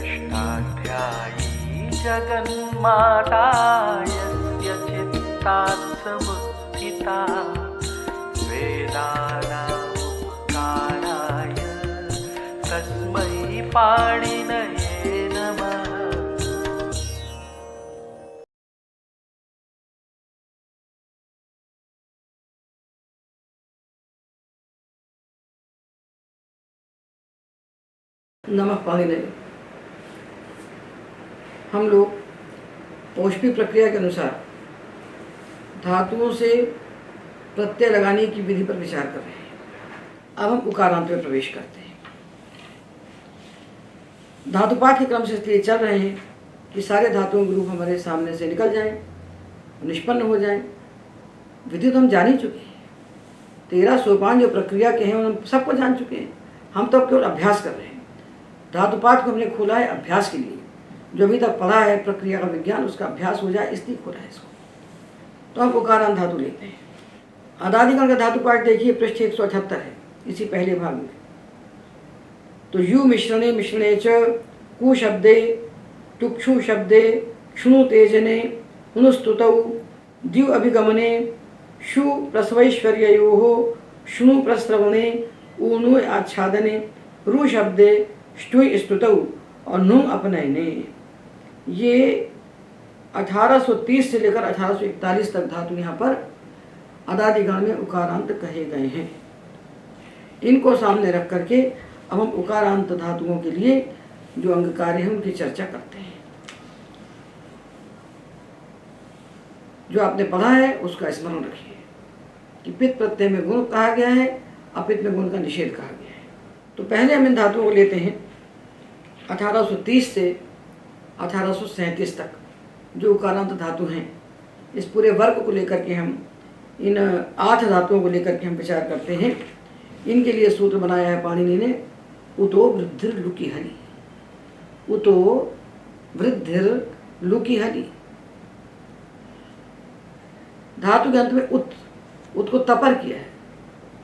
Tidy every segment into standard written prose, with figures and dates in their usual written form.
षष्ठाध्यायी जगन्माता यस्य चित्तात् समुत्थिता वेदानामुपकाराय तस्मै पाणिनये नमः। नमः पाणिनये। हम लोग पौष्पी प्रक्रिया के अनुसार धातुओं से प्रत्यय लगाने की विधि पर विचार कर रहे हैं। अब हम उकारांत में प्रवेश करते हैं। धातुपाठ के क्रम से इसलिए चल रहे हैं कि सारे धातुओं के रूप हमारे सामने से निकल जाएं, निष्पन्न हो जाएं। विधि तो हम जान ही चुके हैं, 13 सोपान जो प्रक्रिया के हैं हम सबको जान चुके हैं। हम तो केवल अभ्यास कर रहे हैं। धातुपाठ को हमने खोला है अभ्यास के लिए। जो अभी तक पढ़ा है प्रक्रिया का विज्ञान, उसका अभ्यास हो जाए इसलिए खोला है इसको। तो हम उकारांत धातु लेते हैं। अदादिगण का धातुपाठ देखिए, पृष्ठ 178 है इसी पहले भाग में। तो यू मिश्रणे मिश्रणे च कु शब्दे टुक्षु शब्दे क्षुणु तेजने हुनुस्तुतौ द्यु अभिगमने शु प्रसवैश्वर्ययोः शुणु प्रस्रवणे ऊनु आच्छादने रु शब्दे ष्टुय स्तुतौ और नुम अपनयने। ये 1830 से लेकर 1841 तक धातु यहाँ पर अदादिगण में उकारांत कहे गए हैं। इनको सामने रख करके अब हम उकारांत धातुओं के लिए जो अंग कार्य है उनकी चर्चा करते हैं। जो आपने पढ़ा है उसका स्मरण रखिए कि पित्त प्रत्यय में गुण कहा गया है, अपित्त में गुण का निषेध कहा गया है। तो पहले हम इन धातुओं को लेते हैं 1830 से 1837 तक जो उकारांत धातु हैं। इस पूरे वर्ग को लेकर के हम इन 8 धातुओं को लेकर के हम विचार करते हैं। इनके लिए सूत्र बनाया है पाणिनि ने, उतो वृद्धिर लुकी हलि। उतो वृद्धिर लुकी हलि। धातु के अंत में उत को तपर किया है।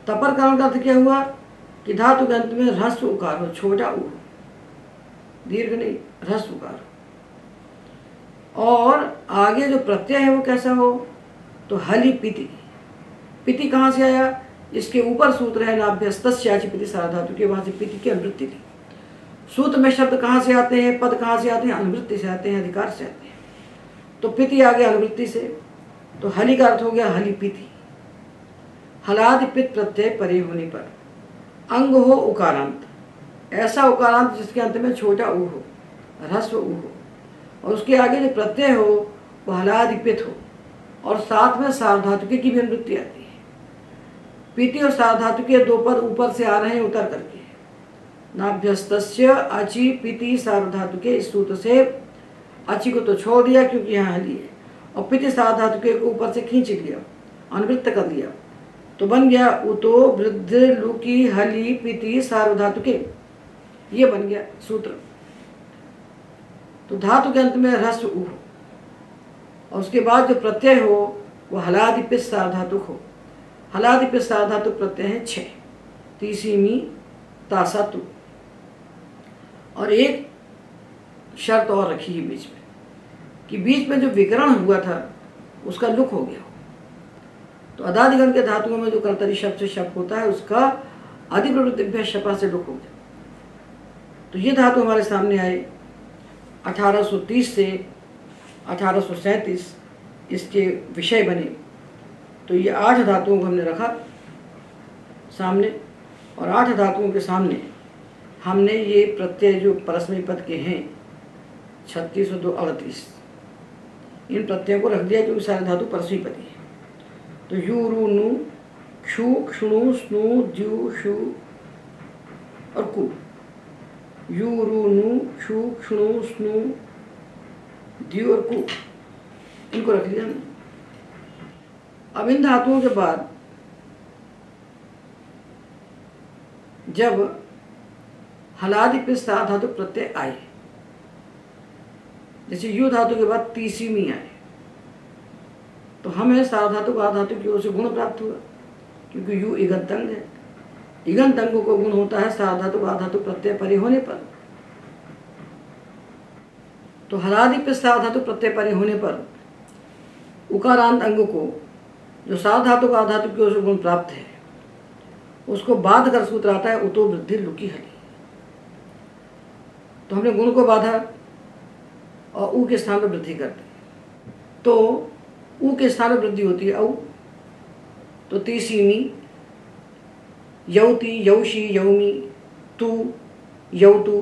तपर कारण का अर्थ क्या हुआ कि धातु के अंत में ह्रस्व उकार हो, छोटा ऊ, दीर्घ नहीं, ह्रस्व उकार हो। और आगे जो प्रत्यय है वो कैसा हो, तो हलि पिति। पिति कहाँ से आया, इसके ऊपर सूत्र है नाभ्यस्तस्याचि पिति सार्वधातु के, वहाँ से पिति की अनुवृत्ति थी। सूत्र में शब्द कहाँ से आते हैं, पद कहाँ से आते हैं, अनुवृत्ति से आते हैं, अधिकार से आते हैं। तो पिति आ गया अनुवृत्ति से, तो हलि का अर्थ हो गया हलि पिति। हलादि पित्त प्रत्यय परे होने पर अंग हो उकारांत, ऐसा उकारांत जिसके अंत में छोटा ऊ हो, ह्रस्व ऊ हो, और उसके आगे जो प्रत्यय हो वो हलादि पित्त हो, और साथ में सार्वधातुके की भी अनुवृत्ति आती है। पीति और सार्वधातुके 2 पद ऊपर से आ रहे हैं उतर करके। नाभ्यस्तस्य अचि पिति सार्वधातुके, इस सूत्र से अचि को तो छोड़ दिया क्योंकि यहाँ हली है, और पिति सार्वधातुके को ऊपर से खींच लिया, अनुवृत्त कर दिया, तो बन गया उतो वृद्धि लुकी हली पिति सार्वधातुके। ये बन गया सूत्र। तो धातु के अंत में ह्रस्व ऊ हो, और उसके बाद जो प्रत्यय हो वो हलादिपित सार्वधातुक हो। हलादिपित सार्वधातुक प्रत्यय है 6, तीसीमी तासातु। और एक शर्त और रखी है बीच में कि बीच में जो विकरण हुआ था उसका लुक हो गया हो। तो अदादिगण के धातुओं में जो कर्तरी शब्द से शप होता है उसका अधिप्रवृत्तिभ्य शपा से लुक हो गया। तो ये धातु हमारे सामने आए 1830 से 1837, इसके विषय बने। तो ये 8 धातुओं को हमने रखा सामने, और 8 धातुओं के सामने हमने ये प्रत्यय जो परस्मैपद पद के हैं 36 और 2 38, इन प्रत्ययों को रख दिया क्योंकि सारे धातु परस्मैपदी हैं। तो यू रु नु क्षु क्षुणु स्नु द्यु शु और कु। यू रु नु क्षु क्षुणु स्नु द्यु और कु, इनको रख लिया हमने। अब इन धातुओं के बाद जब हलादिपित सार्वधातुक प्रत्यय आए, जैसे यू धातु के बाद तीसीमी आए, तो हमें सार्वधातुक आधातुक की ओर से गुण प्राप्त हुआ, क्योंकि यू इगंत अंग है। इगंत अंगों को गुण होता है सार्वधातुक आधातुक प्रत्यय परे होने पर। तो हलादि पे सा धातु प्रत्यय परे होने पर उकारांत अंग को जो सा धातु का आधातु की ओर से गुण प्राप्त है उसको बाध कर सूत्र आता है उतो वृद्धि लुकी हली। तो हमने गुण को बाधा और ऊ के स्थान पर वृद्धि कर दी, तो ऊ के स्थान पर वृद्धि होती है औ। तो तीसीमी, यौती, यौशी, यौमी, तू, यौतु,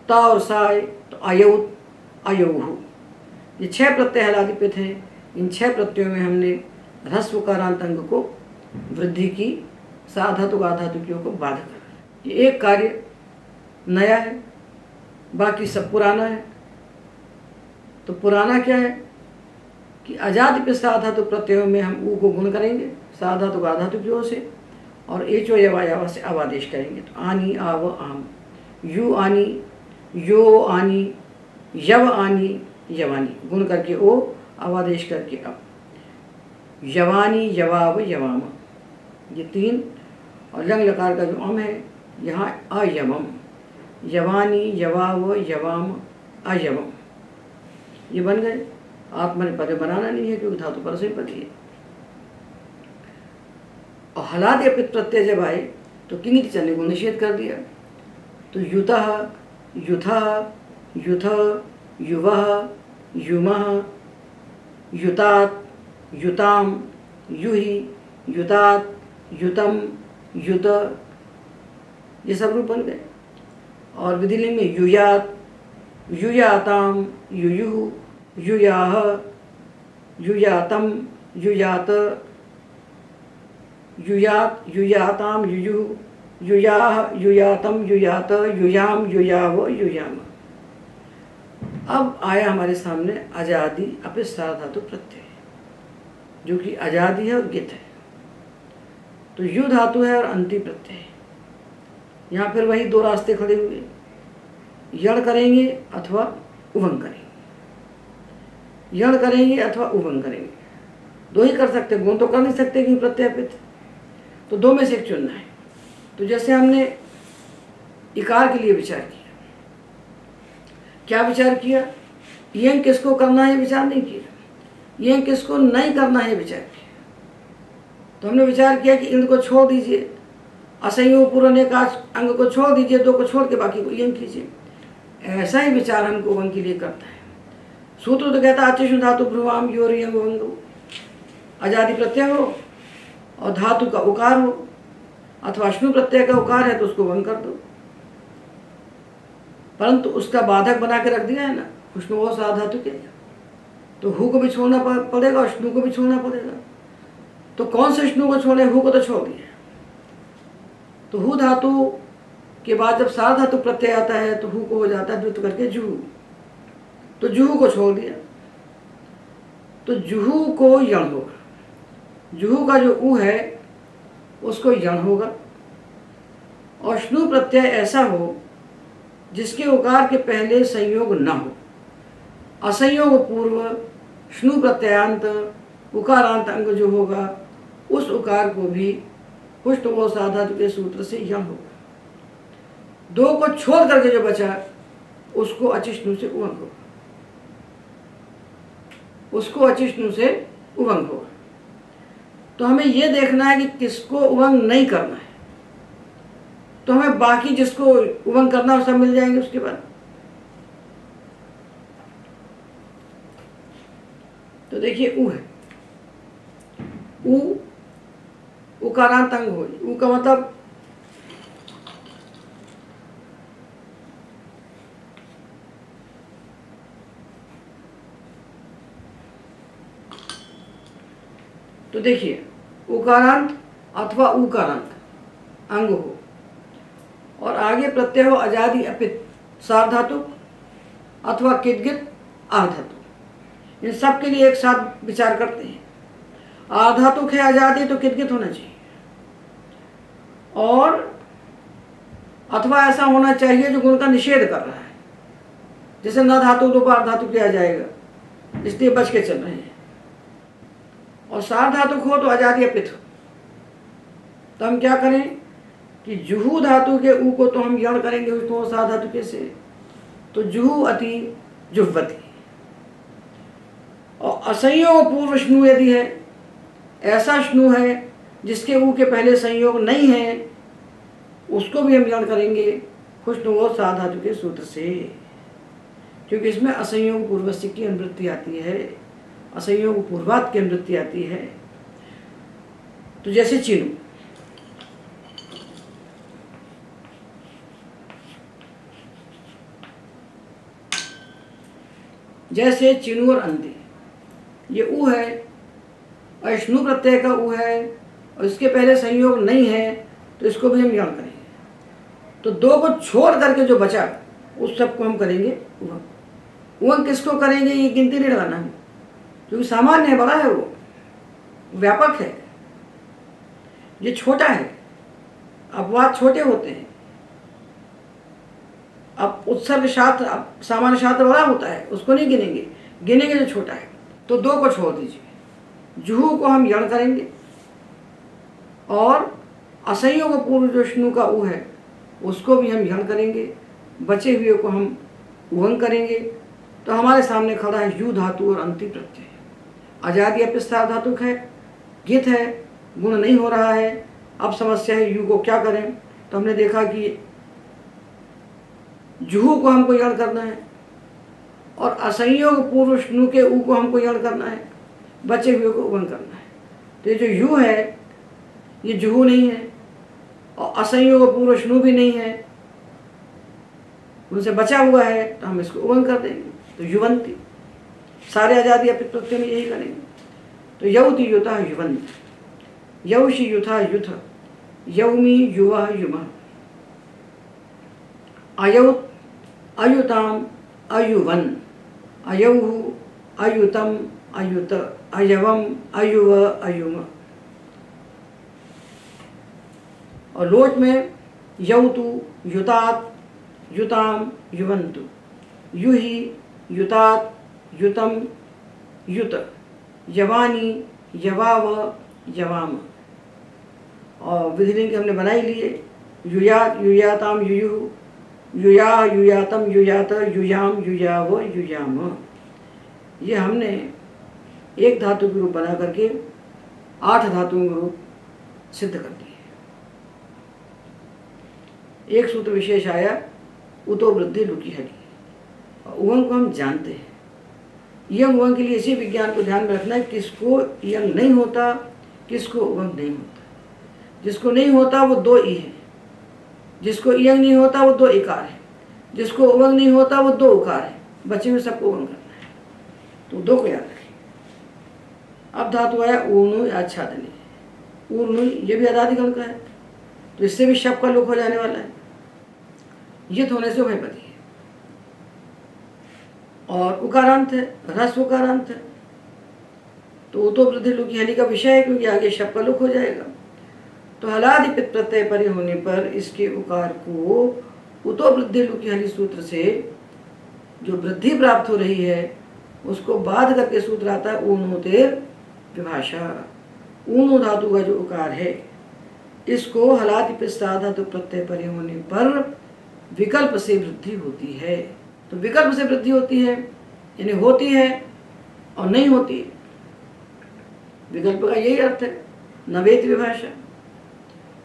ता और साय, तो अयौत, अयौहु। ये 6 प्रत्यय हलादि पे थे। इन 6 प्रत्ययों में हमने ह्रस्व उकारांत अंग को वृद्धि की, सा धातु का आधातुकियों को बाध कर। ये एक कार्य नया है, बाकी सब पुराना है। तो पुराना क्या है कि अजादि पे सा धातु प्रत्ययों में हम ऊ को गुण करेंगे सा धातु का आधातुकियों से, और एचो यवा से अवादेश करेंगे। तो आनी, आव, आम, यू आनी, यो आनी, यव आनी, यवानी, गुण करके ओ, अवादेश करके अब। यवानी, यवाव, यवाम, ये 3। और लंग लकार का जो अम है यहाँ अयवम, यवानी, यवाव, यवाम, अयवम, ये बन गए। आत्मने पद बनाना नहीं है क्योंकि धातु पर से पति है। और हलादि अपित प्रत्यय जब आए तो किंगित चलने को निषेध कर दिया। तो युतः, युथः, युथ, युवः, युमः, युतात, युताम, युहि, युतात, युतम, युत, ये सब रूप बन गए। और विधिलिंग में युयात, युयाताम, युयुः, युयाह, युयातम, युयात, युयात, युयाताम, युयुः, युयाह, युयातम, युयात, युयाम, युयाव, युयाम। अब आया हमारे सामने अजादि अपित सा धातु प्रत्यय, जो कि अजादि है और गित है। तो यु धातु है और अंति प्रत्यय है। यहाँ फिर वही 2 रास्ते खड़े हुए, यण करेंगे अथवा उभंग करेंगे, यण करेंगे अथवा उभंग करेंगे। 2 ही कर सकते, गुण तो कर नहीं सकते क्योंकि प्रत्यय अपित। तो 2 में से एक चुनना है। तो जैसे हमने इकार के लिए विचार किया, क्या विचार किया, यंग किसको करना है विचार नहीं किया, यंग किसको नहीं करना है विचार किया। तो हमने विचार किया कि इन को छोड़ दीजिए, असंयोग पूर्ण एक अंग को छोड़ दीजिए, 2 को छोड़ के बाकी को यंग कीजिए। ऐसा ही विचार हमको उभंग के लिए करता है। सूत्र तो कहता है अचिष्णु धातु भ्रुवाम योर यंग उभंग, अजादि प्रत्यय हो और धातु का उकार हो, अथवा अश्नु प्रत्यय का उकार है तो उसको उभंग कर दो। परंतु उसका बाधक बना के रख दिया है ना, उष्णु वो सा धातु के, तो हु को भी छोड़ना पड़ेगा और अश्नु को भी छोड़ना पड़ेगा। तो कौन से अश्नु को छोड़े, हु को तो छोड़ दिया। तो हु धातु के बाद जब सा धातु प्रत्यय आता है तो हु को हो जाता है द्वित करके जुहू, तो जुहू को छोड़ दिया। तो जुहू को यण होगा, जुहू का जो ऊ है उसको यण होगा। और श्नु प्रत्यय ऐसा हो जिसके उकार के पहले संयोग न हो, असंयोग पूर्व श्नु प्रत्ययांत उकारांत अंग जो होगा उस उकार को भी पुष्ट व साधातु के सूत्र से यण होगा। 2 को छोड़ करके जो बचा उसको अचिष्णु से उभंग होगा, उसको अचिष्णु से उभंग होगा। तो हमें यह देखना है कि किसको उभंग नहीं करना है, तो हमें बाकी जिसको उभंग करना है सब मिल जाएंगे उसके बाद। तो देखिए ऊ है, ऊ उकारांत अंग हो, ऊ का मतलब तो देखिए उकारांत अथवा उकारांत अंग हो और आगे प्रत्यय हो अजादि अपित सार्वधातुक अथवा किदगित आर्धातुक। इन सब के लिए एक साथ विचार करते हैं। आर्धातुक है अजादि तो किदगित होना चाहिए, और अथवा ऐसा होना चाहिए जो गुण का निषेध कर रहा है, जैसे न धातु तो आर्धातुक किया जाएगा, इसलिए बच के चल रहे हैं। और सार्वधातुक हो तो अजादि अपित हो। तो हम क्या करें कि जुहू धातु के ऊ को तो हम यण करेंगे उसको सार्वधातुक से, तो जुहू अति जुह्वति। और असंयोग पूर्व श्नु यदि है, ऐसा श्नु है जिसके ऊ के पहले संयोग नहीं है, उसको भी हम ग्रहण करेंगे खुशनुओ सा धातु के सूत्र से, क्योंकि इसमें असंयोग पूर्वस्य की अनुवृत्ति आती है, असंयोग पूर्वात की अनुवृत्ति आती है। तो जैसे चिनु, जैसे चिनु और अंधे, ये ऊ है और श्नु प्रत्यय का ऊ है और इसके पहले संयोग नहीं है, तो इसको भी हम ग्रहण करेंगे। तो दो को छोड़ करके जो बचा उस सबको हम करेंगे उवंग। उवंग किसको करेंगे ये गिनती नहीं लगाना है, क्योंकि सामान्य है, बड़ा है, वो व्यापक है, ये छोटा है। अपवाद छोटे होते हैं, अब उत्सर्ग शास्त्र, अब सामान्य शास्त्र बड़ा होता है, उसको नहीं गिनेंगे, गिनेंगे जो छोटा है। तो दो को छोड़ दीजिए, जुहू को हम यण करेंगे और असंयोग पूर्व जो श्नु का ऊ है उसको भी हम यण करेंगे, बचे हुए को हम उवंग करेंगे। तो हमारे सामने खड़ा है यू धातु और अंति प्रत्यय। आजादी अपिस्तार धातुक है, गित है, गुण नहीं हो रहा है। अब समस्या है यू को क्या करें। तो हमने देखा कि जुहू को हमको यण करना है और असंयोग पूर्व श्नु के ऊ को हमको यण करना है, बचे हुए को उवंग करना है। तो ये जो यू है ये जुहू नहीं है और असंयोग पूर्व श्नु भी नहीं है, उनसे बचा हुआ है, तो हम इसको उवंग कर देंगे। तो युवंती, सारे आजादी अपित प्रत्यय में यही करेंगे। तो यौति युता युवंत, यौषि युथा युथ, यौमी युवा युमा, अयौत अयुताम अयुवन, अयौहु अयुतम अयुत, अयवम अयुव अयुम। और लोट में यौतु युतात युताम युवंतु, युहि युतात युतम युत, यवानी यवाव यवाम। और विधिलिंग हमने बनाई लिए, युयात युयाताम युयु, युया युयातम युयात, युयाम युयाव युयाम। ये हमने एक धातु के रूप बना करके 8 धातुओं के रूप सिद्ध कर दिए। एक सूत्र विशेष आया, उतो वृद्धि लुकी हली। उवंग को हम जानते हैं, यंग उवंग के लिए इसी विज्ञान को ध्यान में रखना है, किसको यंग नहीं होता, किसको उवंग नहीं होता। जिसको नहीं होता वो 2 ई है, जिसको यंग नहीं होता वो 2 इकार है, जिसको उवंग नहीं होता वो 2 उकार है, बचे हुए सबको उवंग करना है। तो 2 को याद रखिए। अब धातु आया ऊर्णु आच्छादनी। ऊर्णु ये भी अदादिगण का है, तो इससे भी शब्द का लोप हो जाने वाला है, ये होने से भयपति है। और उकारांत है, ह्रस्व उकारांत है, तो उतो वृद्धि लुकी हली का विषय है, क्योंकि आगे शब्द का लोप हो जाएगा। तो हलादिपित प्रत्यय परे होने पर इसके उकार को उतो वृद्धि लुकी हली सूत्र से जो वृद्धि प्राप्त हो रही है उसको बाध करके सूत्र आता है ऊर्णोतेर विभाषा। ऊर्णो धातु का जो उकार है इसको हलादिपित धातु प्रत्यय परे होने पर विकल्प से वृद्धि होती है। तो विकल्प से वृद्धि होती है यानी होती है और नहीं होती है। विकल्प का यही अर्थ है, नवेत विभाषा,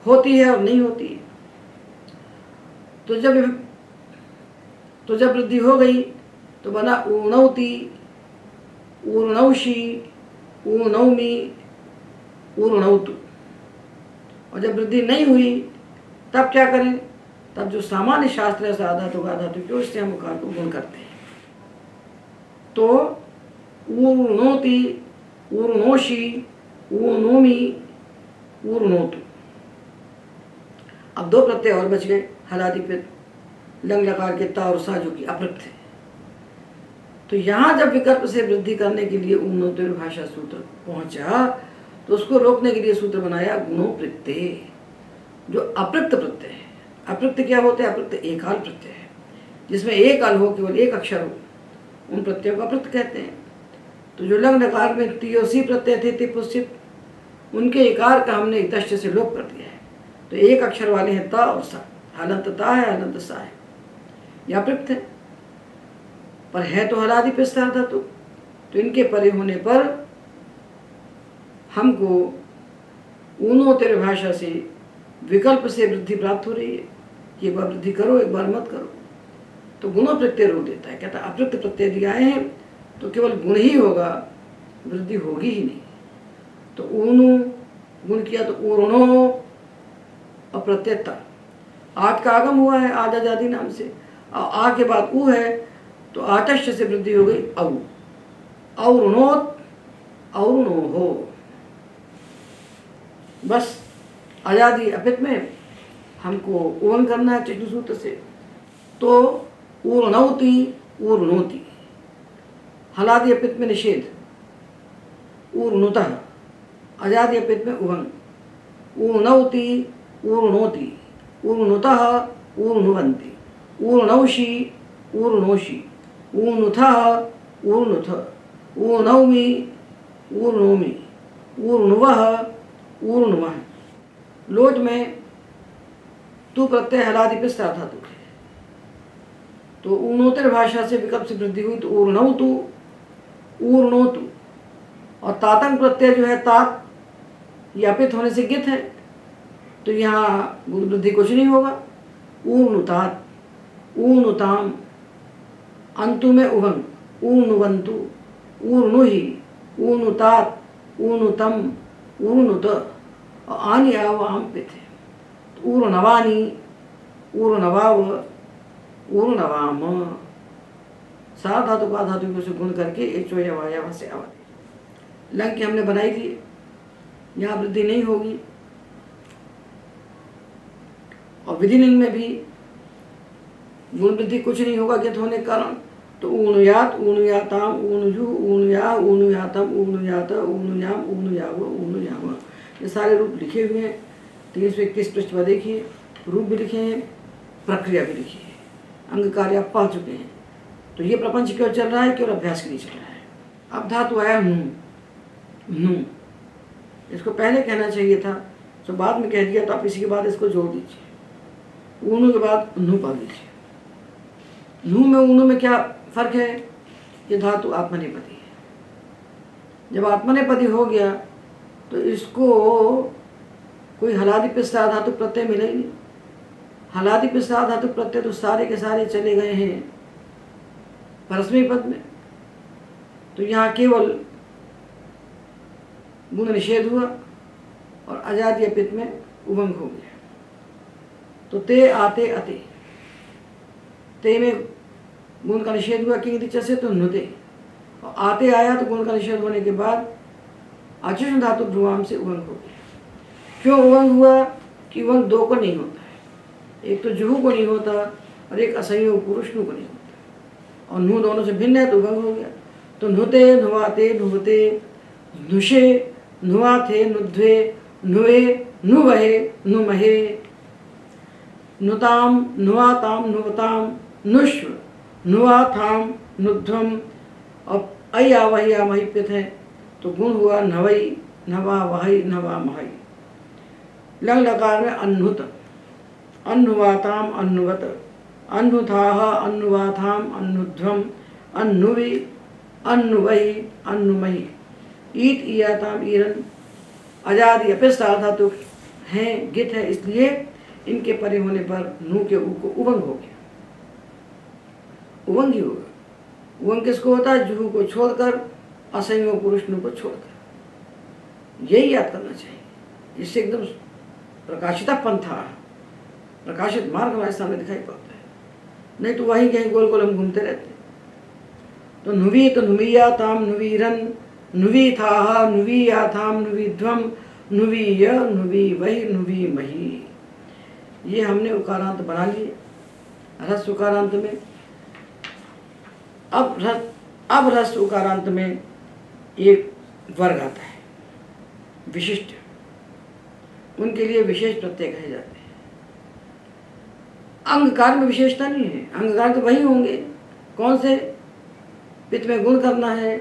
होती है और नहीं होती है। तो जब वृद्धि हो गई तो बना ऊर्णौति, ऊर्णौषि, ऊर्णौमी, ऊर्णौतु। और जब वृद्धि नहीं हुई तब क्या करें, तब जो सामान्य शास्त्र है साधातु का धातु क्यों, इससे हम उकार को गुण करते हैं। तो ऊर्णोति, ऊर्णोषि, ऊर्णोमी, ऊर्णोतु। अब 2 प्रत्यय और बच गए, हलादिपित, लंग लकार के ता और सा जो कि अपृक्त है। तो यहाँ जब विकल्प से वृद्धि करने के लिए ऊर्णोत्तर भाषा सूत्र पहुंचा तो उसको रोकने के लिए सूत्र बनाया गुणोप्रत्यय, जो अपृक्त प्रत्यय है। अपृक्त क्या होते हैं, अपृक्त एकाल प्रत्यय है, जिसमें एक अल हो, केवल एक अक्षर हो, उन प्रत्ययों को अपृक्त कहते हैं। तो जो लंग लकार में तियोसी प्रत्यय थे तिपुसित, उनके एकार का हमने इतश्च से लोप कर दिया है। तो एक अक्षर वाले हैं ता और सा, हलंत ता है, हलंत सा है, यह अपृक्त है। पर है तो हलादि पिस्ता धातु, तो इनके परे होने पर हमको ऊनोत्तर भाषा से विकल्प से वृद्धि प्राप्त हो रही है कि एक बार वृद्धि करो, एक बार मत करो। तो गुणों प्रत्यय रोक देता है, कहता है अपृक्त प्रत्यय दिए आए हैं तो केवल गुण ही होगा, वृद्धि होगी ही नहीं। तो ऊनु गुण किया तो ऊर्णो अप्रत्ययता, आठ का आगम हुआ है आजा जाति नाम से, और आ के बाद ऊ है तो आटश्य से वृद्धि हो गई औ, और्णोत और्णो हो। बस आजादी अपित में हमको उवन करना है चतुर्थ सूत्र से। तो ऊर्णौति ऊर्णोति, हलादि अपित में निषेध, ऊर्णुतः, अजादि अपित में उवन, ऊर्णौति ऊर्णोति, ऊर्णुतः ऊर्णुवन्ति, ऊर्णौषि ऊर्णोषि, ऊर्णुथः ऊर्णुथ, ऊर्णौमि ऊर्णोमि, ऊर्णुवः ऊर्णुवः। लोट में तू प्रत्यय हलादि पिस्ता धातु है, तो ऊर्णोत्तर भाषा से विकल्प से वृद्धि हुई तो ऊर्णौतु ऊर्णोतु, और तातंग प्रत्यय जो है तात यापित होने से गित है, तो यहाँ गुण वृद्धि कुछ नहीं होगा। ऊर्णुतात ऊर्णुताम, अंतु में उभंग, ऊर्णुवंतु ऊर्णुहि, ऊर्णुतात ऊर्णुतम ऊर्णुत, और आनि आव आम पित है। तो ऊर्णवानी ऊर्णवाव ऊर्णवाम, सात धातु का धातु को से गुण करके एक चोया से आवादी। लंग की हमने बनाई थी, यहाँ वृद्धि नहीं होगी। और विधिलिंग में भी गुण वृद्धि कुछ नहीं होगा ज्ञात होने के कारण। तो ऊणुयात ऊणुयाताम ऊणुजु ऊणुया ऊणुयातम ऊणुयात ऊणुयाम ऊणुयाव ऊणुयाम, ये सारे रूप लिखे हुए हैं। 321 पृष्ठ पर देखिए, रूप भी लिखे हैं, प्रक्रिया भी लिखी है, अंग कार्य आप पा चुके हैं। तो ये प्रपंच क्यों चल रहा है, केवल अभ्यास के लिए चल रहा है। अब धातु आया नू, इसको पहले कहना चाहिए था, तो बाद में कह दिया, तो आप इसी के बाद इसको जोड़ दीजिए। ऊणु के बाद नू पा लीजिए। नू में ऊणु में क्या फर्क है, ये धातु आत्मनेपदी है। जब आत्मनेपदी हो गया तो इसको कोई हलादि पिस्ता धातु प्रत्यय मिले ही नहीं। हलादि पिस्ता धातु प्रत्यय तो सारे के सारे चले गए हैं परस्मै पद में, तो यहाँ केवल गुण निषेध हुआ और अजादि अपित में उभंग हो गया। तो ते आते अते, ते में गुण का निषेध हुआ कि च से, तो नुते, और आते आया तो गुण का निषेध होने के बाद आचुष धातु ध्रुवाम से उभंग हो गया। क्यों उभंग हुआ कि उभंग दो को नहीं होता है, एक तो जुहू को नहीं होता और एक असंयोग पुरुष नु को नहीं होता, और नु दोनों से भिन्न है तो उभंग हो गया। तो नुते नुवाते नुवते नुषे नुवाथे नुध्वे नुवे नुवहे नुमहे, नुताम नुवाताम नुवताम नुष्व नुवाथाम नुध्वम, और अया वही मही पित है, तो गुण हुआ नवई नवा वही नवा महई। लंग लकार में अन्नुत, अन्नुवाताम अन्नुवत, अन्नुथाह अन्नुवाथाम अन्नुध्वम, अन्नुवि अन्नुवही अन्नुमही, ईत ईयाताम ईरन, अजादि अपिस्ता धातु हैं गित है, इसलिए इनके परे होने पर नू के ऊ को उभंग हो गया। उभंग ही होगा। उभंग किसको होता है, जुहू को छोड़कर, असंयोग पुरुष नु को छोड़कर। यही याद करना चाहिए, इससे एकदम प्रकाशिता पंथा, प्रकाशित मार्ग हमारे सामने दिखाई पड़ता है। नहीं तो वहीं कहीं गोल गोल हम घूमते रहते हैं। तो नुवी तो नुविया ताम नुवीरन, नुवी था नुविया थाम नुविध्वम, नुवीय नुवी वही नुवी मही। ये हमने उकारांत बना लिए रस उकारांत में। अब रस उकारांत में एक वर्ग आता है विशिष्ट, उनके लिए विशेष प्रत्यय कहे जाते हैं। अंगकार में विशेषता नहीं है, अंगकार तो वही होंगे। कौन से, पित्त में गुण करना है,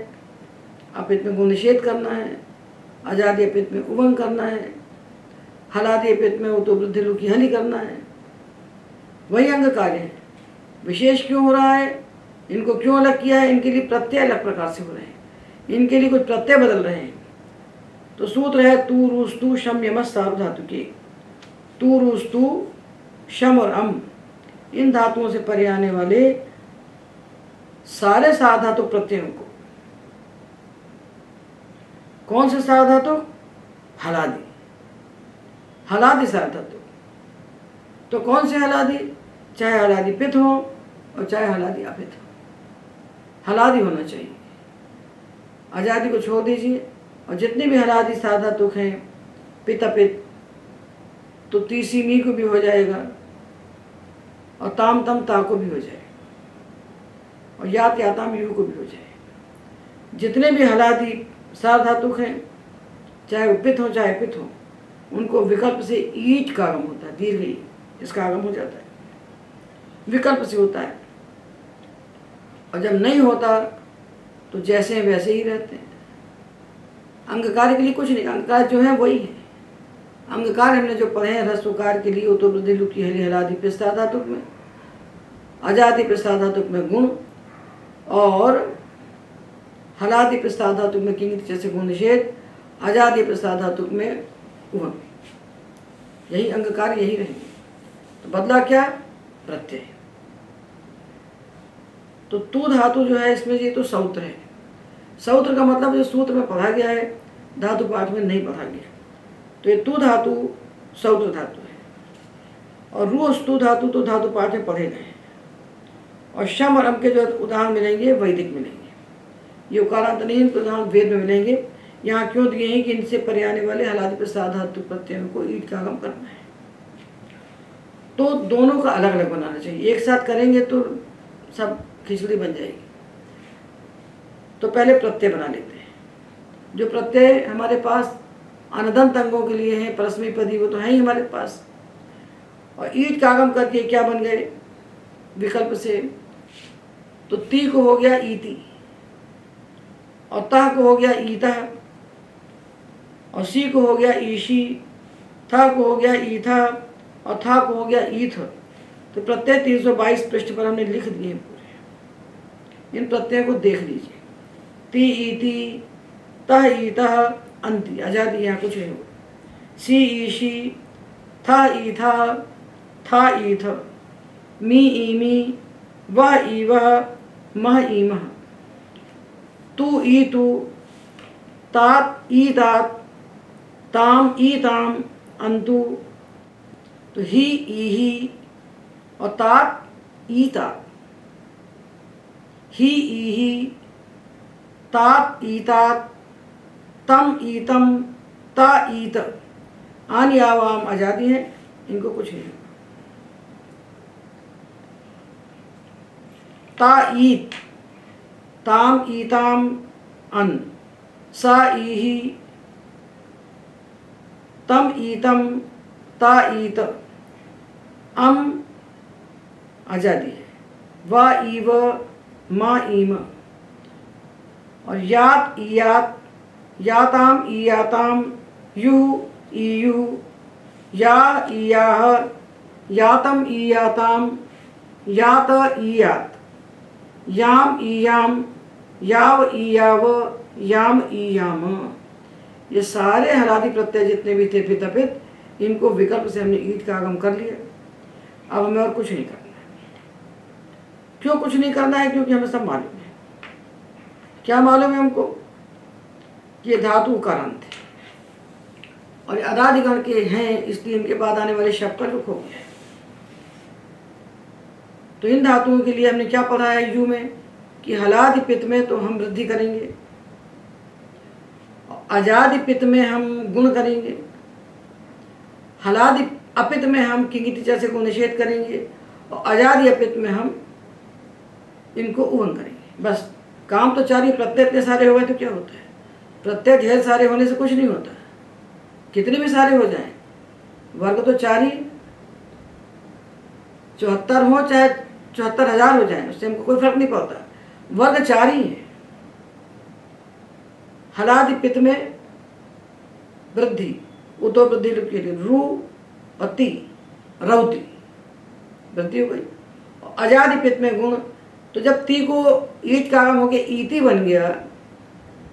अपित्त में गुण निषेध करना है, अजादि अपित्त में उभंग करना है, हलादि अपित्त में तो वृद्धि लु की हली करना है, वही अंग कार्य है। विशेष क्यों हो रहा है, इनको क्यों अलग किया है? इनके लिए प्रत्यय अलग प्रकार से हो रहे हैं, इनके लिए कुछ प्रत्यय बदल रहे हैं। तो सूत्र है तू रुस्तु शम यमस सार्वधातु के। तू रुस्तु शम और अम इन धातुओं से परे आने वाले सारे सार्वधातु प्रत्ययों को, कौन से सार्वधातु? हलादि, हलादि सार्वधातु। तो कौन से हलादि? चाहे हलादि पित हो और चाहे हलादि अपित हो, हलादि होना चाहिए। आजादी को छोड़ दीजिए और जितने भी हलादि सार्वधातुक हैं पित अपित, तो तीसी मी को भी हो जाएगा और ताम तम ता को भी हो जाएगा और यात याताम यू को भी हो जाएगा। जितने भी हलादि सार्वधातुक हैं, चाहे वो पित हो चाहे पित हो, उनको विकल्प से ईट का आगम होता है, दीर्घ ई इसका आगम हो जाता है, विकल्प से होता है। और जब नहीं होता तो जैसे हैं वैसे ही रहते हैं। अंगकार के लिए कुछ नहीं, अंगकार जो है वही है। अंगकार हमने जो पढ़े हैं ह्रस्वकार के लिए, वो तो वृद्धि लुकी हली हलादि पिस्ता धातुक में, अजादि पिस्ता धातुक में गुण और हलादि पिस्ता धातुक में किंग जैसे गुण निषेध, अजादि पिस्ता धातुक में उभम, यही अंगकार यही रहेंगे। तो बदला क्या? प्रत्यय। तो तू धातु जो है इसमें ये तो सौत्र है। सौत्र का मतलब जो सूत्र में पढ़ा गया है, धातु पाठ में नहीं पढ़ा गया। तो ये तू धातु सौत्र धातु है। और रुस्तु धातु तो धातु पाठ में पढ़े गए हैं। और शम और अम के जो उदाहरण मिलेंगे वैदिक मिलेंगे, ये उकारांत नहीं, इनके उदाहरण वेद में मिलेंगे। यहाँ क्यों दिए हैं कि इनसे परे आने वाले हलादि प्रसाद धातु प्रत्ययों को ईट का आगम करना है। तो दोनों का अलग अलग बनाना चाहिए, एक साथ करेंगे तो सब खिचड़ी बन जाएगी। तो पहले प्रत्यय बना लेते हैं। जो प्रत्यय हमारे पास अनदंत अंगों के लिए हैं, परस्मै पदी, वो तो है ही हमारे पास। और ईट का आगम करके क्या बन गए विकल्प से? तो ती को हो गया ईति, और ता को हो गया ईता, और सी को हो गया ईशी, था को हो गया ईथा, और था को हो गया ईथ। तो प्रत्यय 322 पृष्ठ पर हमने लिख दिए हैं पूरे। इन प्रत्ययों को देख लीजिए। ती ईति, तह ईतः, अंति, आजादी यहाँ कुछ नहीं होगा। सी ईशी, था ईथा, था ईथ, मी ईमी, वह ईवह, मह ईमह, तू ईतु, तात ईतात, ताम ईताम, अंतु। तो ही ईही और तात ईतात, ही ईही, तात ईतात, तम ईतम, ता ईत। आन यावाम आजादी है, इनको कुछ नहीं। ता ईत, ताम ईताम, अन, सा ईही, तम ईतम, ता ईत, अम आजादी है, वा ईव, मा ईम। और यात ईयात, याताम ईयाताम, युह ईयुह, या ईयाह, यातम ईयाताम, यात ईयात, याम ईयाम, याव ईयाव, याम ईयाम। ये सारे हलादि प्रत्यय जितने भी थे पित अपित, इनको विकल्प से हमने ईट का आगम कर लिया। अब हमें और कुछ नहीं करना है। क्यों कुछ नहीं करना है? क्योंकि हमें सब मालूम है। क्या मालूम है हमको? कि ये धातु उकारांत है और अदादिगण के हैं, इसलिए इनके बाद आने वाले शब्द का रुख हो गया है। तो इन धातुओं के लिए हमने क्या पढ़ा है यू में कि हलादि पित्त में तो हम वृद्धि करेंगे, अजादि पित्त में हम गुण करेंगे, हलादि अपित में हम किंगिति जैसे को निषेध करेंगे, और अजादि अपित में हम इनको उभन करेंगे। बस काम तो चार ही। प्रत्यय इतने सारे हो गए तो क्या होता है? प्रत्यय ढेर सारे होने से कुछ नहीं होता, कितने भी सारे हो जाएं, वर्ग तो चार ही। 74 हो चाहे 74,000 हो जाए, उससे हमको कोई फर्क नहीं पड़ता, वर्ग चार ही है। हलादि पित्त में वृद्धि, उतो वृद्धि के लिए रू अति रौति वृद्धि हो गई। अजादि पित्त में गुण, तो जब ती को ईट का आगम होके ईति बन गया,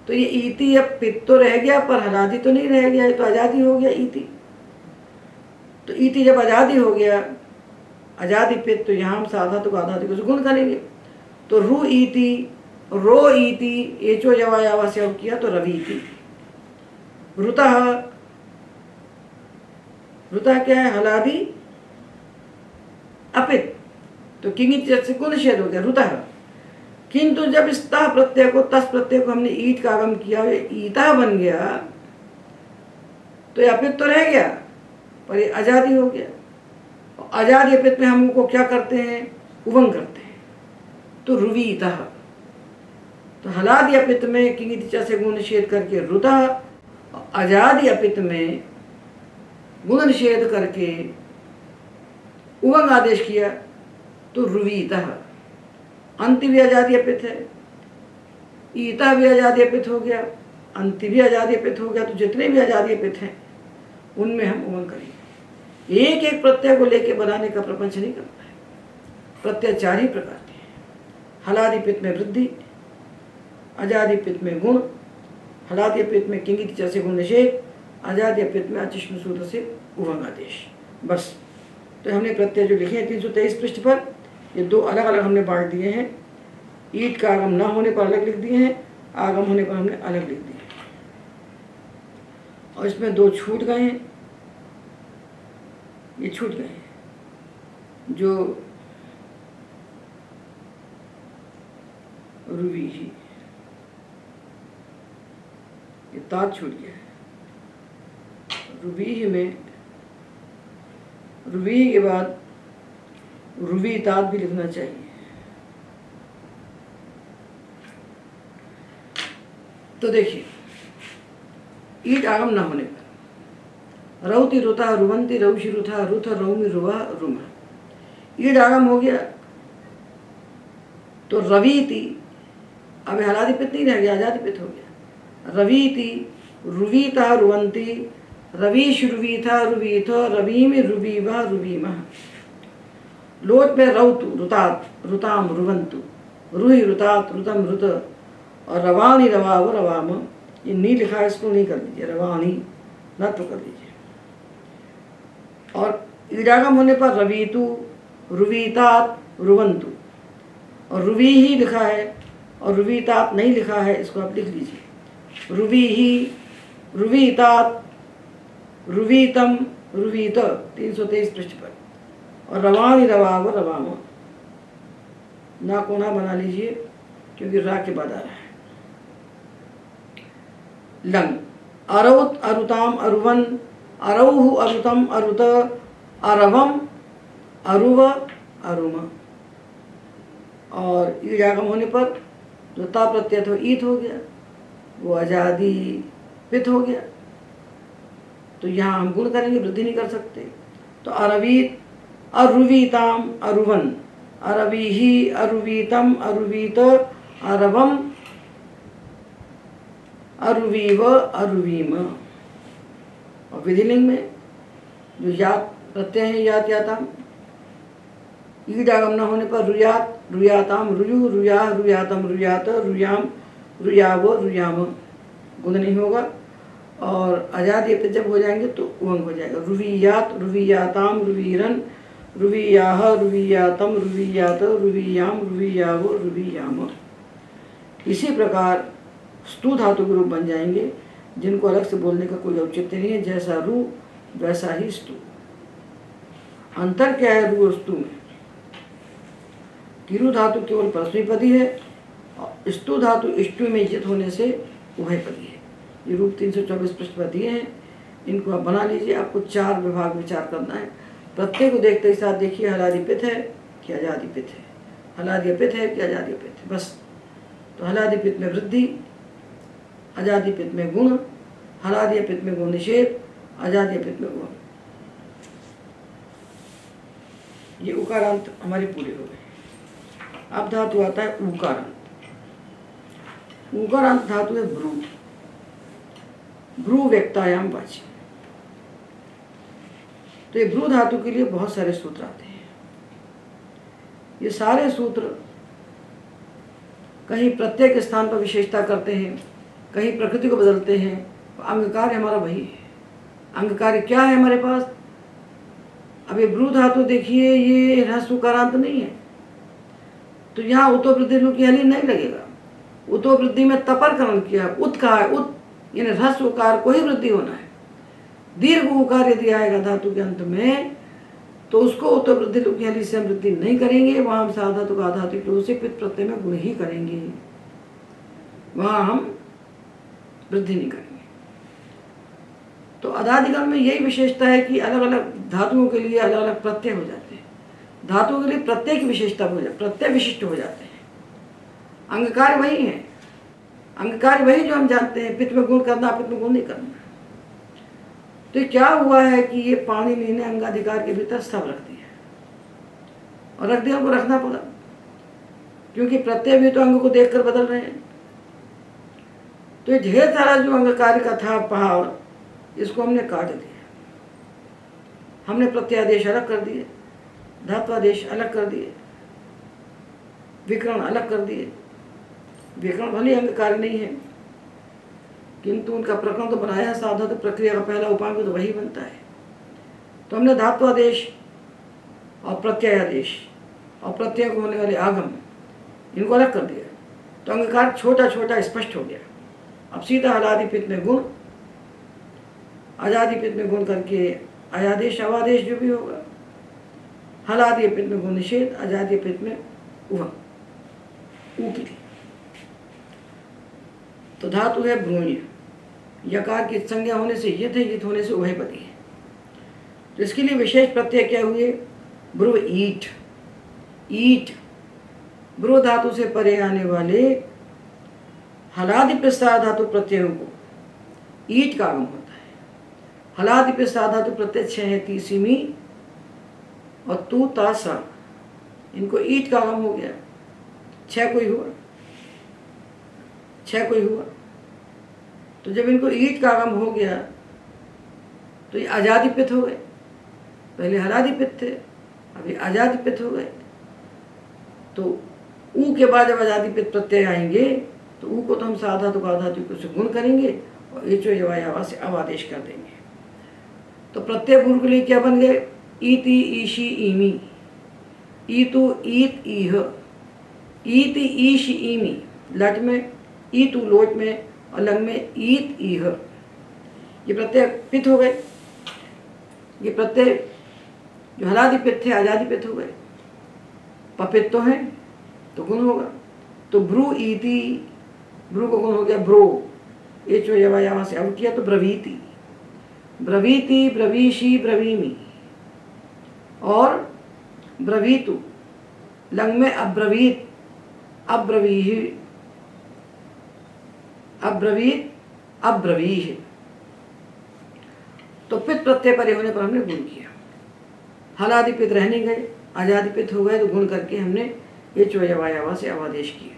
तो ये ईति अब पित्त तो रह गया पर हलादी तो नहीं रह गया, ये तो आजादी हो गया ईति। तो ईति जब आजादी हो गया, आजादी पित्त, तो यहाँ हम साधातु को आधातु को गुण करेंगे। तो रु ईति, रो ईति, एचो जवायावा से अब किया तो रवीति। रुतः, रुतः क्या है? हलादी अपित, तो किंगित से गुण निषेध हो गया रुतः। किंतु जब इस ता प्रत्यय को, तस प्रत्यय को हमने ईट का आगम किया, ये ईता बन गया, तो ये अपित तो रह गया पर ये आजादी हो गया। आजादी अपित में हम उनको क्या करते हैं? उवंग करते हैं, तो रुवीतः। तो हलादि अपित में किंगित से गुण निषेध करके रुतः, आजादी अपित में गुण निषेध करके उवंग आदेश किया तो रुवीतः। अंति भी आजादी अपित है, ईता भी आजादी अपित हो गया, अंति भी आजादी अपित हो गया। तो जितने भी आजादी अपित हैं उनमें हम उवंग करेंगे। एक एक प्रत्यय को लेकर बनाने का प्रपंच नहीं करना है। प्रत्यय 4 ही प्रकार के हैं। हलादि पित्त में वृद्धि, आजादी पित्त में गुण, हलादि पित्त में किंगित से गुण निषेध, आजादी पित्त में अचिष्णु सूत्र से उवंग आदेश। बस। तो हमने प्रत्यय जो लिखे हैं 323 पृष्ठ पर, ये 2 अलग अलग हमने बांट दिए हैं। ईट का आगम न होने पर अलग लिख दिए हैं, आगम होने पर हमने अलग लिख दिए। और इसमें 2 छूट गए हैं, ये छूट गए हैं, जो रुवीही, ये तात छूट गया है। रुवीही में, रुवीही के बाद रुवी तात भी लिखना चाहिए। तो देखिए, ईट आगम न होने पर रौति रुता रुवंती रौषि रुथा रुथ रौमि रुवा रुमा, ईट आगम हो गया तो रवीति, अब हलादि पित्त नहीं रह गया, आजादी पित्त हो गया। रवीति, रुवीता रुवंती, रवीश रुवीथा रुवीथ, रवीमि रुवीवा रुवीमः। लोट में रौतु रुतात रुताम रुवंतु, रुहि रुतात रुतम रुत, और रवाणी रवाव रवाम, ये नी लिखा है, इसको नहीं कर दीजिए, रवाणी न तो कर दीजिए। और ईडागम होने पर रवीतु रुवीतात रुवंतु, और रुवी ही लिखा है और रुवीतात नहीं लिखा है, इसको आप लिख लीजिए। रुवी ही, रुवीतात, रुवीतम, रुवीत, 323 पृष्ठ पर। और रवाणी रवाव रवाम, ना कोना बना लीजिए क्योंकि रा के बाद आ रहा है। लंग, अरौत अरुताम अरुवन, अरौहु अरुतम अरुत, अरवम अरुव अरुम। और ईडागम होने पर जो ता प्रत्यय था ईत हो गया, वो आजादी पित हो गया। तो यहाँ हम गुण करेंगे, वृद्धि नहीं कर सकते। तो अरवीत अरुवीताम अरुवन, अरवीही अरुवीतम अरुवीत, अरवम अरुवीव अरुवीम। और विधिलिंग में जो यात प्रत्यय है, यात याताम, ईड आगम न होने पर रुयात रुयाताम, रुयु रुया रुयातम रुयात, रुयाम रुयाव रुयाम, गुण नहीं होगा। और आजादी पे जब हो जाएंगे तो उवंग हो जाएगा। रुवियात रुवियाताम रुवीरन, रुवियाह रुवियातम रुवियात, रुवियाम रुवियाव रुवियाम। इसी प्रकार स्तु धातु के रूप बन जाएंगे, जिनको अलग से बोलने का कोई औचित्य नहीं है। जैसा रु वैसा ही स्तु। अंतर क्या है रु और स्तु में? किरु धातु केवल परस्मैपदी है, और स्तु धातु इष्टु में इज्जत होने से उभयपदी है। ये रूप 324 पृष्ठ पर दिए हैं, इनको आप बना लीजिए। आपको 4 विभाग विचार करना है। प्रत्येक को देखते ही साथ देखिए, हलादि पित है कि आजादी पित है, हलादि पित है कि आजादी पित है, बस। तो हलादि पित में वृद्धि, आजादी पित में गुण, हलादि पित में गुण निषेध, आजादी पित में गुण। ये उकारांत हमारे पूरे हो गए। अब धातु आता है उकारांत। उकारांत धातु है भ्रू, भ्रू व्यक्तायाम वाची। तो ये भ्रू धातु के लिए बहुत सारे सूत्र आते हैं। ये सारे सूत्र कहीं प्रत्येक स्थान पर विशेषता करते हैं, कहीं प्रकृति को बदलते हैं। अंग कार्य हमारा वही है। अंग कार्य क्या है हमारे पास? अब ये ब्रू धातु देखिए, ये ह्रस्व उकारांत नहीं है, तो यहाँ उतो वृद्धि लू की हली नहीं लगेगा। उतो वृद्धि में तपरकरण किया, उत कहा है, उत यानी ह्रस्व उकार को ही वृद्धि होना है। दीर्घ उकार यदि आएगा धातु के अंत में तो उसको उतो वृद्धि लू की हली से हम वृद्धि नहीं करेंगे, वहाँ हम साधातु का धातु की से पित प्रत्यय में गुण ही करेंगे, वहाँ हम वृद्धि नहीं करेंगे। तो अदादिगण में यही विशेषता है कि अलग अलग धातुओं के लिए अलग अलग प्रत्यय हो जाते हैं। धातुओं के लिए प्रत्यय की विशेषता हो जाती, प्रत्यय विशिष्ट हो जाते हैं। अंग कार्य वही है, अंग कार्य वही जो हम जानते हैं, पित्त में गुण करना, पित्त में गुण नहीं करना। तो क्या हुआ है कि ये पाणिनि ने अंगाधिकार के भीतर सब रख दिया, और रख दिया, उनको रखना पड़ा, क्योंकि प्रत्यय भी तो अंग को देखकर बदल रहे हैं। तो ये ढेर सारा जो अंग कार्य का था पहाड़, इसको हमने काट दिया। हमने प्रत्यादेश अलग कर दिए, धात्वादेश अलग कर दिए, विकरण अलग कर दिए। विकरण भले अंग कार्य नहीं है, किंतु उनका प्रकरण तो बनाया साधा, तो प्रक्रिया का पहला उपांग तो वही बनता है। तो हमने धात्वादेश और प्रत्ययादेश और प्रत्यय को होने वाले आगम, इनको अलग कर दिया। तो अंग कार्य छोटा छोटा स्पष्ट हो गया। अब सीधा हलादि पित्त में गुण, अजादि पित्त में गुण करके अयादेश अवादेश जो भी होगा, हलादि पित्त में गुण निषेध, अजादि पित्त में उभम, ऊपरी। तो धातु है भ्रूण्य, यकार की संज्ञा होने से यथ है, यथ होने से उभयपदी है। तो इसके लिए विशेष प्रत्यय क्या हुए? ब्रुव ईट। ईट ब्रो धातु से परे आने वाले हलादि प्रस्तार धातु प्रत्ययों को ईट का आगम होता है। हलादि प्रस्तार धातु प्रत्यय 6 है, तीसिमी और तू तासा, इनको ईट का आगम हो गया। 6 कोई हुआ, 6 कोई हुआ। तो जब इनको ईट का आगम हो गया तो ये आजादी पित्त हो गए। पहले हलादि पित्त थे, अभी आजादी पित्त हो गए। तो ऊ के बाद जब आजादी पित्त प्रत्यय आएंगे तो ऊ को तो हम साधा तो आधातु से गुण करेंगे और एचो यवायावा से अवादेश कर देंगे। तो प्रत्यय पूर्व के लिए क्या बन गए? ईति ईशी ईमी, ईतु ईत ईह, ईति ईश ईमी लट में, ईतु लोट में और लंग में ईत ईह। ये प्रत्यय पित्त हो गए। ये प्रत्यय जो हलादि पित्त थे आजादी पित्त हो गए। पपित्त तो है तो गुण होगा। तो ब्रू ईति, ब्रू को गुण हो गया ब्रो, एचो यवायावा से अब किया तो ब्रवीति, ब्रवीति ब्रवीषी ब्रवीमी और ब्रवीतु लंग में अब्रवीत, अब्रवीहि, अब्रवीत अब्रवीह। तो पित्त प्रत्यय परे होने पर हमने गुण किया। हलादि पित्त रहने गए, आजादी पित्त हो गए तो गुण करके हमने एचो यवायावा से अवादेश किया।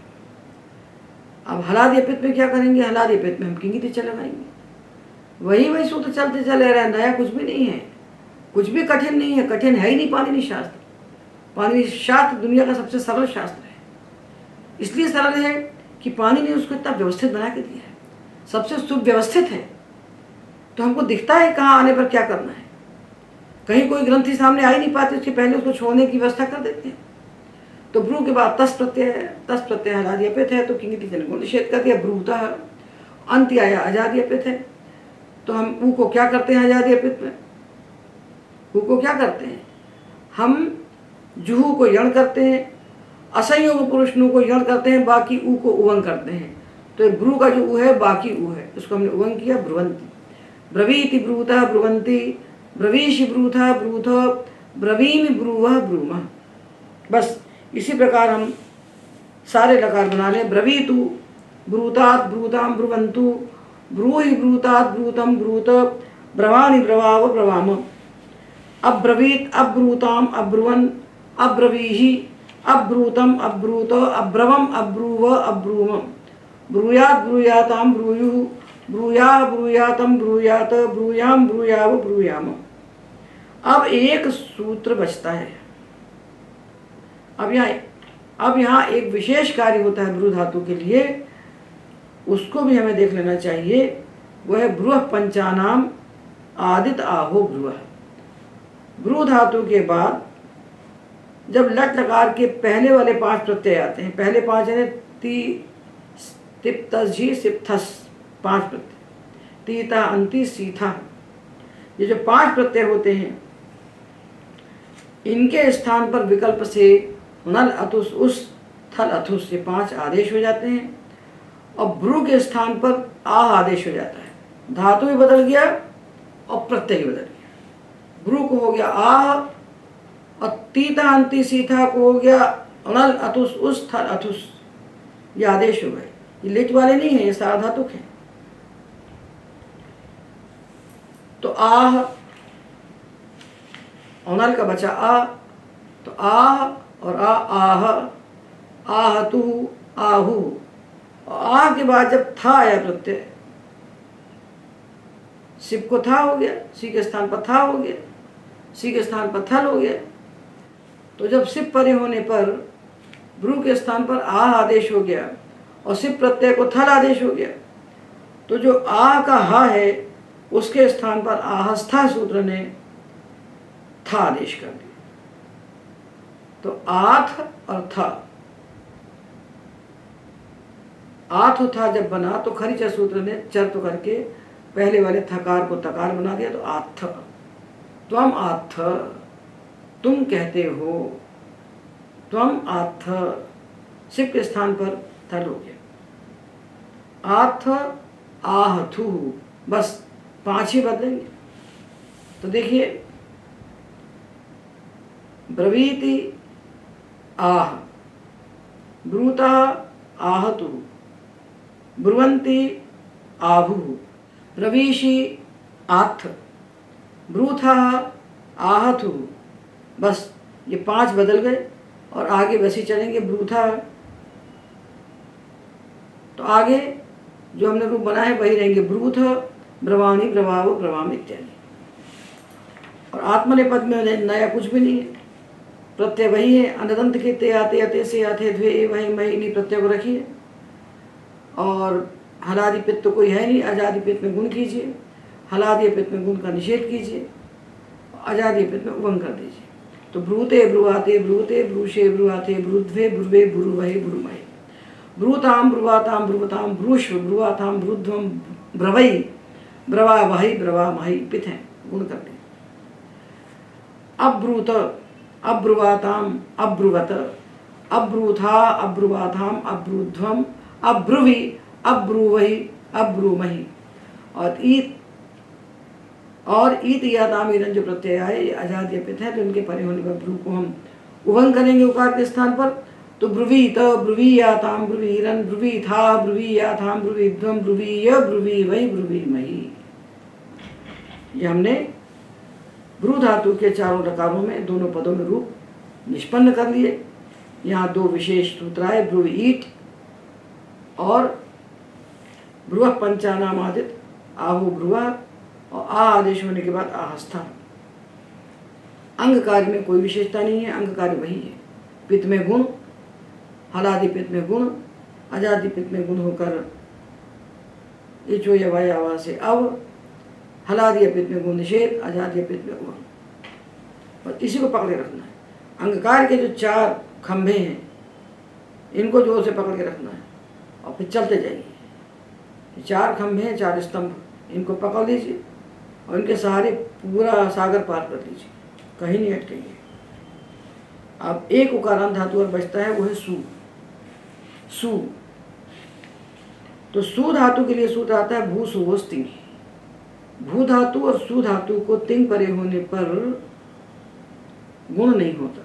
अब हलादि पित्त में क्या करेंगे? हलादि पित्त में हम किंगिति च लगाएंगे। वही सूत्र चलते चले रहे, नया कुछ भी नहीं है, कुछ भी कठिन नहीं है। कठिन है ही नहीं पाणिनि शास्त्र। पाणिनि शास्त्र दुनिया का सबसे सरल शास्त्र है। इसलिए सरल है कि पाणिनि ने उसको इतना व्यवस्थित बना के दिया है, सबसे सुव्यवस्थित है। तो हमको दिखता है कहाँ आने पर क्या करना है। कहीं कोई ग्रंथि सामने आ ही नहीं पाती, उसके पहले उसको छोड़ने की व्यवस्था कर देते हैं। तो ब्रू के बाद तस प्रत्यय है, तस प्रत्यय हलादि अपित है तो किंगिति जन को निषेध कर दिया। ब्रूता है, अंत आया आजादी अपित है तो हम ऊ को क्या करते हैं? आजादी अपित में ऊ को क्या करते हैं? हम जुहू को यण करते हैं, असंयोग पुरुष नु को यण करते हैं, बाकी ऊ को उवंग करते हैं। तो ब्रू का जो ऊ है बाकी ऊ है, उसको हमने उवंग किया ब्रुवंती। ब्रवीति ब्रूता ब्रुवंती, ब्रवीषि ब्रूथा ब्रूथ, ब्रवीमि ब्रूवः ब्रूमः। बस इसी प्रकार हम सारे लकार बना लें। ब्रवीतु ब्रूतात् ब्रूताम ब्रुवंतु, ब्रूहि ब्रूतात् ब्रूतम ब्रूत, ब्रवाणि ब्रवाव ब्रवाम। अब्रवीत अब्रूताम अब्रुवन, अब्रवीहि अब्रूतम अब्रूत, अब्रवम अब्रूव अब्रूम, ब्रूयात् ब्रूयाताम ब्रूयुः, ब्रूया ब्रूयातम ब्रूयात, ब्रूयाम ब्रूयाव ब्रूयाम। अब एक सूत्र बचता है। अब यहाँ अब यहाँ एक विशेष कार्य होता है ब्रू धातु के लिए, उसको भी हमें देख लेना चाहिए। वह है ब्रूह पंचानाम आदित आहो ब्रूह। ब्रू धातु के बाद जब लट लकार के पहले वाले 5 प्रत्यय आते हैं, पहले 5 यानी ती तिप तस झी सिप थस 5 प्रत्यय, तीता अंति सीथा, ये जो 5 प्रत्यय होते हैं इनके स्थान पर विकल्प से नल अतुस उस थल अथुस से 5 आदेश हो जाते हैं और ब्रू के स्थान पर आह आदेश हो जाता है। धातु भी बदल गया और प्रत्यय भी बदल गया। ब्रू को हो गया आह और तीता अंति सीथा को हो गया नल अतुस उस थल अथुस, ये आदेश हो गए। ये लिट वाले नहीं है, ये सार्वधातुक है। तो आह अनल का बचा आ, तो आह और आह, आहतु आहु, और आह के बाद जब था आया प्रत्यय, सिप को था हो गया, सी के स्थान पर था हो गया, सी के स्थान पर थल हो गया। तो जब सिप परे होने पर ब्रू के स्थान पर आह आदेश हो गया और सिप प्रत्यय को थल आदेश हो गया, तो जो आह का हा है उसके स्थान पर आहस्था सूत्र ने था आदेश कर दिया। तो आथ और था, आथ और था जब बना तो खरीचा सूत्र ने चर्प करके पहले वाले थकार को तकार बना दिया, तो आथ, त्वम आथ, तुम कहते हो, त्वम आथ, सिप के स्थान पर थल हो गया। आथ आहथु, बस 5 ही बदलेंगे। तो देखिए, ब्रवीति आह, ब्रूता आहतु, ब्रुवंती आहु, ब्रवीषि आथ, ब्रूथा आहतु, बस ये 5 बदल गए और आगे वैसे चलेंगे। ब्रूथा, तो आगे जो हमने रूप बनाए वही रहेंगे, ब्रूथ, ब्रवाणी, ब्रवाव, ब्रवाम इत्यादि। और आत्मनेपद में नया कुछ भी नहीं है, प्रत्यय वही है। अनदंत के ते आते अते से आते द्वे वही मही, इन्हीं प्रत्यय को रखिए। और हलादि पित्त तो कोई है नहीं, अजादि पित्त में गुण कीजिए, हलादि पित्त में गुण का निषेध कीजिए, अजादि पित्त में उभंग कर दीजिए। तो ब्रूते ब्रुवाते ब्रूते ब्रूषे ब्रुवाते ब्रुध्वे ब्रुवे ब्रुवहे ब्रुमहे, ब्रूताम ब्रुवाताम ब्रुवताम ब्रूष ब्रुवाताम ब्रुध्वम ब्रवई ब्रवावहि ब्रवामहि, पित है, गुण कर दे। अब्रूत अब्रुवाताम अब्रुवत, अब्रूथा अब्रुवाताम अब्रुध्वम अब्रुवि अब्रुवहि अब्रुमहि। और ईत याताम ईरन जो प्रत्यय आए ये अजाद्य पित है, तो इनके परे होने पर ब्रू को हम उभंग करेंगे उकार के स्थान पर। तो ब्रुवीत ब्रुवीयाताम ब्रुवीरन ब्रुवीथा ब्रुवीयाथाम ब्रुवीध्वम ब्रुवीय ब्रुवीवहि ब्रुवीमहि। ये हमने ब्रू धातु के चारों लकारों में दोनों पदों में रूप निष्पन्न कर लिए। यहाँ 2 विशेष सूत्र आए, ब्रुवीट और ब्रुव पंचानामादित आहु ब्रुवा, और आ आदेश होने के बाद आहस्था। अंग कार्य में कोई विशेषता नहीं है, अंग कार्य वही है। पित्त में गुण, हलादि पित्त में गुण, अजादि पित्त में गुण होकर इचो यवायावा से अव, हलादि पित्त में गुण निषेध, अजादि पित्त में उभंग। और इसी को पकड़ के रखना है। अंग कार्य के जो 4 खंभे हैं इनको जोर से पकड़ के रखना है और फिर चलते जाइए। 4 खंभे हैं, 4 स्तंभ, इनको पकड़ लीजिए और इनके सहारे पूरा सागर पार कर लीजिए, कहीं नहीं अटकेंगे। अब एक उकारांत धातु और बचता है, वो है सु। सु, तो सु धातु के लिए सूत्र आता है भू सुवोस तिंग। भू धातु और सु धातु को तिंग परे होने पर गुण नहीं होता।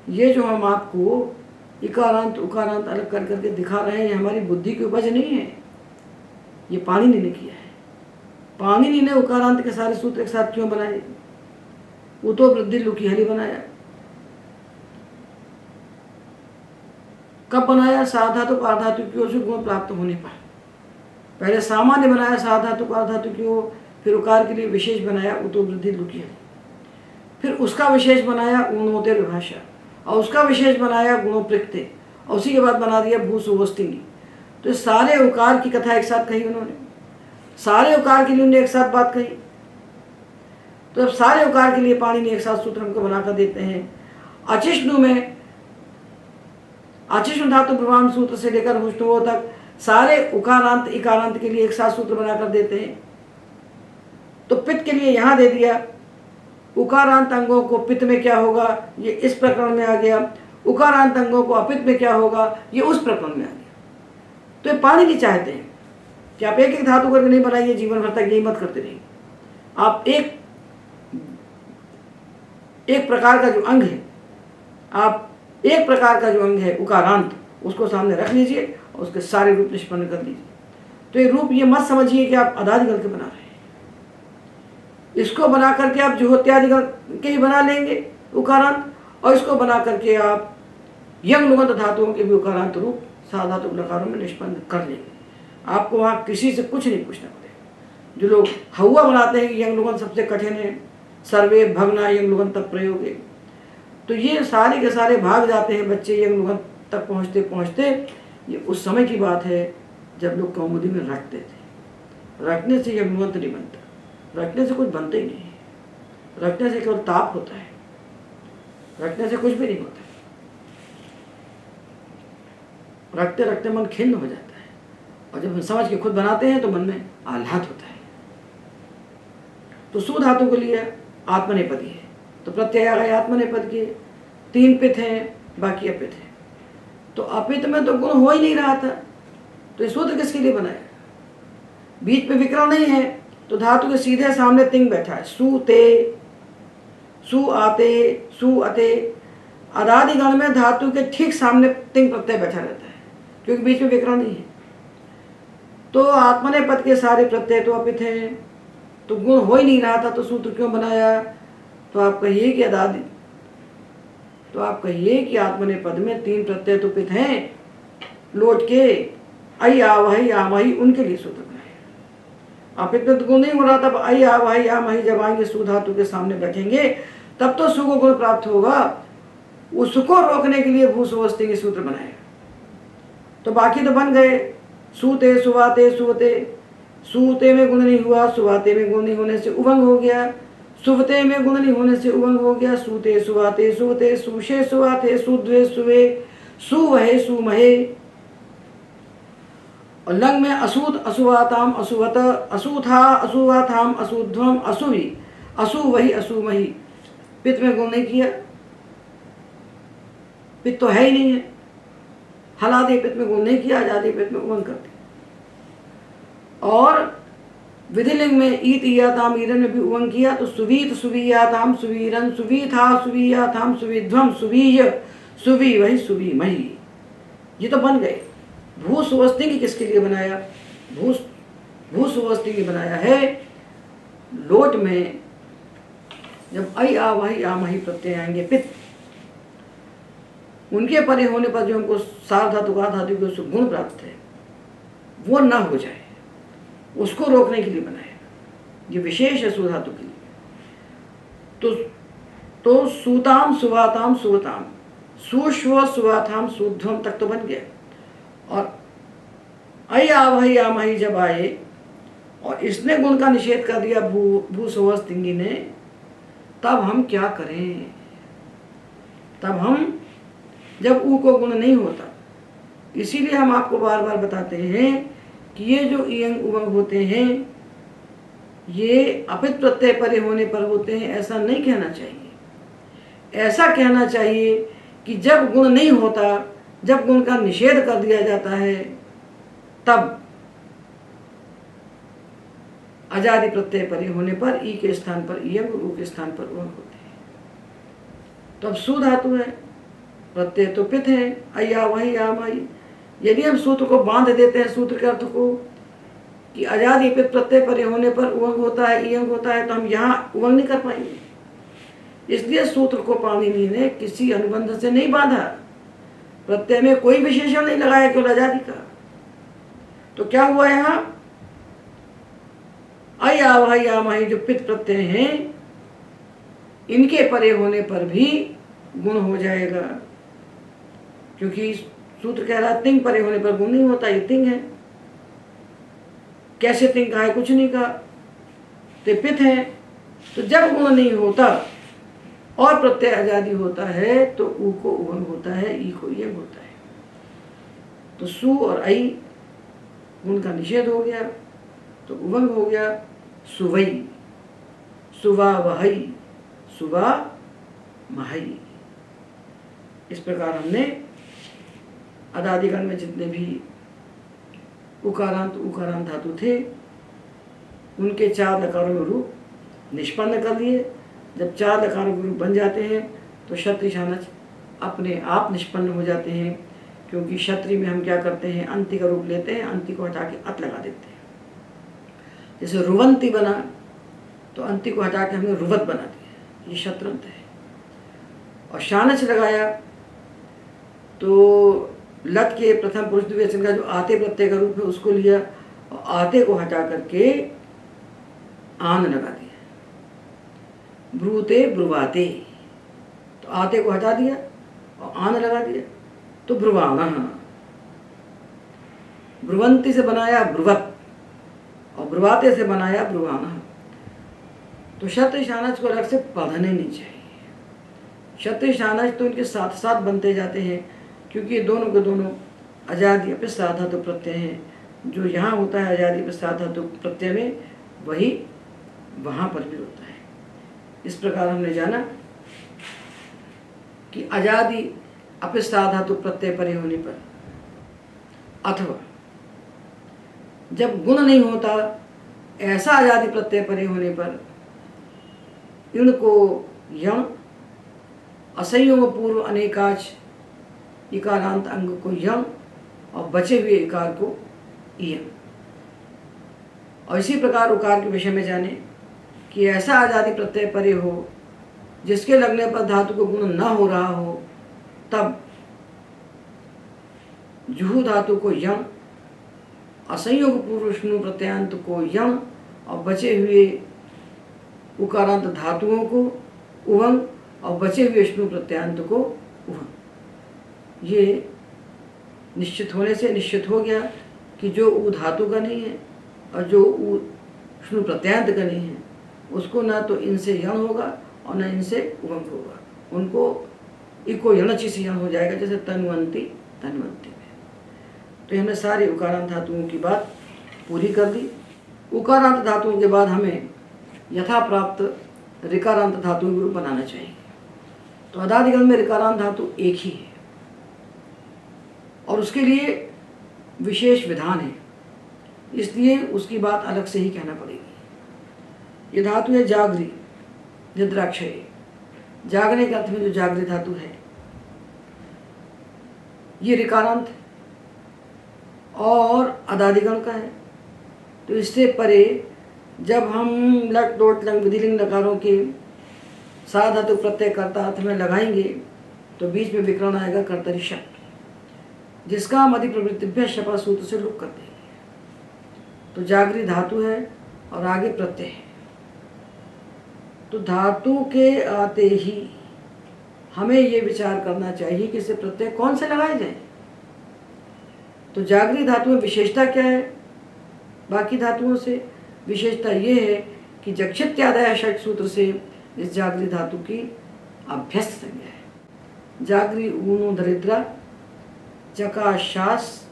ये जो हम आपको इकारांत उकारांत अलग कर करके दिखा रहे हैं, ये हमारी बुद्धि की उपज नहीं है, ये पाणिनि ने किया है। पाणिनि ने उकारांत के सारे सूत्र एक साथ क्यों बनाए? उतो वृद्धि लुकी हली बनाया। कब बनाया? साधातु पारधातु की ओर से गुण प्राप्त होने पर। पहले सामान्य बनाया साधातु पारधातु की ओर, फिर उकार के लिए विशेष बनाया उतो वृद्धि लुकी हली, फिर उसका विशेष बनाया ऊनोदय विभाषा, और उसका विशेष बनाया गुणों प्रकृति, और उसी के बाद बना दिया भू सुवस्तिंगी। तो ये सारे उकार की कथा एक साथ कही उन्होंने, सारे उकार के लिए उन्होंने एक साथ बात कही। तो अब सारे उकार के लिए पाणिनि एक साथ सूत्र हमको बनाकर देते हैं। अचिष्णु में अचिष्णु धातु प्रभाव सूत्र से लेकर हुष्णुओं तक सारे उकारांत इकारांत के लिए एक साथ सूत्र बनाकर देते हैं। तो पित्त के लिए यहाँ दे दिया, उकारांत अंगों को पित्त में क्या होगा ये इस प्रकरण में आ गया, उकारांत अंगों को अपित्त में क्या होगा ये उस प्रकरण में आ गया। तो ये पाणिनि चाहते हैं कि आप एक एक धातु करके नहीं बनाइए जीवन भर तक, यही मत करते रहिए। आप एक प्रकार का जो अंग है, आप एक प्रकार का जो अंग है उकारांत, उसको सामने रख लीजिए और उसके सारे रूप निष्पन्न कर लीजिए। तो ये रूप ये मत समझिए कि आप अदादिगण के बना रहे हैं, इसको बना करके आप जुहोत्यादिगण के ही बना लेंगे उकारांत, और इसको बना करके आप यंग लुगंत धातुओं के भी उकारांत रूप साधातु लकारों में निष्पन्न कर लेंगे। आपको वहाँ किसी से कुछ नहीं पूछना पड़ेगा। जो लोग हवा बनाते हैं कि यंग लुगंत सबसे कठिन है, सर्वे भगना यंग लुगंत तक प्रयोग है, तो ये सारे के सारे भाग जाते हैं बच्चे यंग लुगंत तक पहुँचते पहुँचते। ये उस समय की बात है जब लोग कौमुदी में रटते थे। रटने से यंग लुगंत नहीं बनता, रटने से कुछ बनता ही नहीं, रटने से केवल ताप होता है, रटने से कुछ भी नहीं होता। रटते रटते मन खिन्न हो जाता है, और जब हम समझ के खुद बनाते हैं तो मन में आह्लाद होता है। तो सु धातु के लिए आत्मनेपदी है, तो प्रत्यय आ गए आत्मनेपद के। 3 पित्त हैं, बाकी अपित है। तो अपित में तो गुण हो ही नहीं रहा था, तो ये सूत्र किसके लिए बनाया? बीच में विकरण नहीं है, तो धातु के सीधे सामने तिंग बैठा है। सु ते, सु आते, सु अते। अदादिगण में धातु के ठीक सामने तिंग प्रत्यय बैठा रहता है, क्योंकि बीच में विकरण नहीं है। तो आत्मनेपद के सारे प्रत्यय तो अपित हैं, तो गुण हो ही नहीं रहा था, तो सूत्र क्यों बनाया? तो आप कहिए कि आत्मनेपद में 3 प्रत्यय तो पित हैं, लौट के आई आवहि आमहि उनके लिए सूत्र बनाया। अपित में तो गुण नहीं हो रहा, तब आई आवहि आमहि जब आएंगे सु धातु के सामने बैठेंगे तब तो सु को गुण प्राप्त होगा। उसको रोकने के लिए भू सुवस्ति के सूत्र बनाए। तो बाकी तो बन गए, सूते सुवाते सुवते। सूते में गुण नहीं हुआ, सुवाते में गुण नहीं होने से उभंग हो गया, सुवते में गुण नहीं होने से उभंग हो गया। सूते सुवाते सुवते, सुषे सुवाते सुद्वे सुवे, सुवहे सुमहे। और लंग में असूत असुवाताम असुवत, असूथा असुवाथाम असुध्वम असुवी, असुवही असुमही। पित्त में गुण नहीं किया, पित्त तो है ही नहीं है। हलादि पित्त में गुण नहीं किया, आजादी पित्त में उभंग कर दिया। और विधिलिंग में ईत ईयाताम ईरन में भी उभंग किया, तो सुवीत सुवीयाताम सुवीरन, सुवीथा सुवीयाताम सुविध्वम सुवीय सुवी वही सुवी मही। ये तो बन गए। भू सुवस्तिंगी किसके लिए बनाया? भू सुवस्तिंगी बनाया है लोट में जब आई आ वही आ मही प्रत्यय आएंगे पित्त, उनके परे होने पर जो हमको सार धातु का धातु के गुण प्राप्त है वो ना हो जाए, उसको रोकने के लिए बनाया। ये विशेष है सु धातु के लिए। तो सूताम सुवाताम सुवताम, सुश्व सुवाथाम सुध्वम तक तो बन गया। और आई आवहि आमहि जब आए और इसने गुण का निषेध कर दिया भू सुवस्तिंगी ने, तब हम क्या करें? तब हम जब ऊ को गुण नहीं होता, इसीलिए हम आपको बार बार बताते हैं कि ये जो इयंग उमंग होते हैं ये अपित प्रत्यय परे होने पर होते हैं, ऐसा नहीं कहना चाहिए। ऐसा कहना चाहिए कि जब गुण नहीं होता, जब गुण का निषेध कर दिया जाता है, तब अजादि प्रत्यय परे होने पर ई के स्थान पर इयंग, ऊ के स्थान पर उमंग होते हैं। तो अब सु धातु है, प्रत्यय तो पित है, अय्या वही आमई। यदि हम सूत्र को बांध देते हैं, सूत्र के अर्थ को कि अजादि पित प्रत्यय परे होने पर उवंग होता है, इयंग होता है, तो हम यहाँ उवंग नहीं कर पाएंगे। इसलिए सूत्र को पाणिनि ने किसी अनुबंध से नहीं बांधा, प्रत्यय में कोई विशेषण नहीं लगाया केवल अजादि का। तो क्या हुआ यहाँ? अय्या वही आमई जो पित प्रत्यय हैं, इनके परे होने पर भी गुण हो जाएगा, क्योंकि सूत्र कह रहा है तिंग परे होने पर गुण नहीं होता, ये तिंग है। कैसे तिंग कहा है? कुछ नहीं कहा, तो पित है। तो जब गुण नहीं होता और प्रत्यय आजादी होता है तो ऊ को उभंग होता है, ई को यंग होता है। तो सु और आई गुण का निषेध हो गया तो उभंग हो गया सुवई, सुवा वहई, सुवा महई। इस प्रकार हमने अदादिगण में जितने भी उकारांत उकारांत धातु थे उनके 4 लकारों में रूप निष्पन्न कर लिए। जब 4 लकारों के रूप बन जाते हैं तो क्षत्रि शानच अपने आप निष्पन्न हो जाते हैं, क्योंकि क्षत्रि में हम क्या करते हैं, अंति का रूप लेते हैं, अंति को हटा के अत लगा देते हैं। जैसे रुवंती बना तो अंति को हटा के हमने रुवत बना दिया, ये शत्रंत है। और शानच लगाया तो लट के प्रथम पुरुष द्विवचन का जो आते प्रत्यय का रूप है उसको लिया और आते को हटा करके आन लगा दिया। ब्रूते ब्रुवाते, तो आते को हटा दिया और आन लगा दिया तो ब्रुवाणः। ब्रुवंती से बनाया ब्रुवत और ब्रुवाते से बनाया ब्रुवाणः। तो क्षत्रि शानच को अलग से पढ़ने नहीं चाहिए। क्षत्रि शानच तो इनके साथ साथ बनते जाते हैं, क्योंकि ये दोनों के दोनों आजादी पे साधातु प्रत्यय हैं। जो यहाँ होता है आजादी पे साधातु प्रत्यय में, वही वहाँ पर भी होता है। इस प्रकार हमने जाना कि आजादी अपिस्था धातु प्रत्यय परे होने पर, अथवा जब गुण नहीं होता ऐसा आजादी प्रत्यय परे होने पर इनको यण, असंयोग पूर्व अनेकाच इकारांत अंग को यण और बचे हुए इकार को इयं। और इसी प्रकार उकार के विषय में जाने कि ऐसा आजादी प्रत्यय परे हो जिसके लगने पर धातु को गुण न हो रहा हो, तब जुहू धातु को यण, असंयोग पूर्व स्नु प्रत्यांत को यण और बचे हुए उकारांत धातुओं को उवंग और बचे हुए स्नु प्रत्यांत को उवंग। ये निश्चित होने से निश्चित हो गया कि जो उ धातु का नहीं है और जो उ स्नु प्रत्यांत का नहीं है उसको ना तो इनसे यण होगा और ना इनसे उवंग होगा, उनको इको यणचि से यण हो जाएगा, जैसे तन्वंती तन्वंती में। तो हमने सारी उकारांत धातुओं की बात पूरी कर दी। उकारांत धातुओं के बाद हमें यथा प्राप्त ऋकारांत धातु भी बनाना चाहिए। तो अदादिगण में ऋकारांत धातु एक ही है और उसके लिए विशेष विधान है, इसलिए उसकी बात अलग से ही कहना पड़ेगी। ये धातु है जागरी, निद्राक्षय। जागने के अर्थ में जो जागरी धातु है ये ऋकारांत और अदादिगण का है। तो इससे परे जब हम लट लोट लंग विधिलिंग नकारों के साध धातु प्रत्यय कर्ता अर्थ में लगाएंगे तो बीच में विकरण आएगा कर्तरी शब्द, जिसका हम अधिप्रवृत्तिभ्य शपा सूत्र से लुक कर देंगे। तो जागरी धातु है और आगे प्रत्यय है। तो धातु के आते ही हमें ये विचार करना चाहिए कि इसे प्रत्यय कौन से लगाए जाए। तो जागरी धातु में विशेषता क्या है बाकी धातुओं से? विशेषता ये है कि जक्षित्यादय षट सूत्र से इस जागरी धातु की अभ्यस्त संज्ञा है। जागरी ऊनो दरिद्रा चकाशास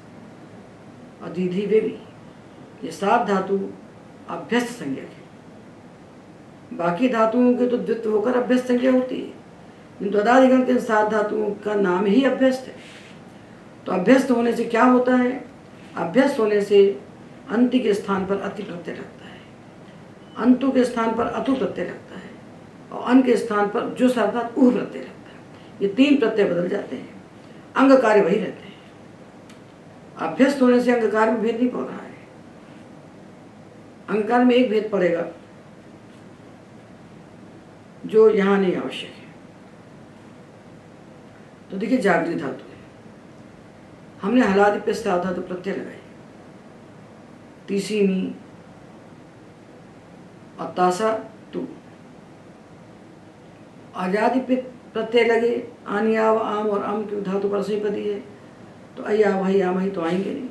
अदीधि वेवी, ये 7 धातु अभ्यस्त संज्ञा है। बाकी धातुओं के तो द्वित्व होकर अभ्यस्त संज्ञा होती है, किंतु अदादिगण के 7 धातुओं का नाम ही अभ्यस्त है। तो अभ्यस्त होने से क्या होता है? अभ्यस्त होने से अंति के स्थान पर अति प्रत्यय लगता है, अंतु के स्थान पर अतु प्रत्यय लगता है और अन के स्थान पर जो अर्थात उह प्रत्यय लगता है। ये 3 प्रत्यय बदल जाते हैं, अंग कार्य वही रहते हैं। अभ्यस्त होने से अंग कार्य में भेद नहीं पड़ रहा है। अंग कार्य में एक भेद पड़ेगा जो यहाँ नहीं आवश्यक है। तो देखिए जागृत धातु है, हमने हलादि पे धातु प्रत्यय लगाए, तीसीनी और तासा तू। आजादी पे प्रत्यय लगे, आनी आव आम और आम की धातु परस्मैपदी है, तो अय्या भाई आम ही तो आएंगे नहीं।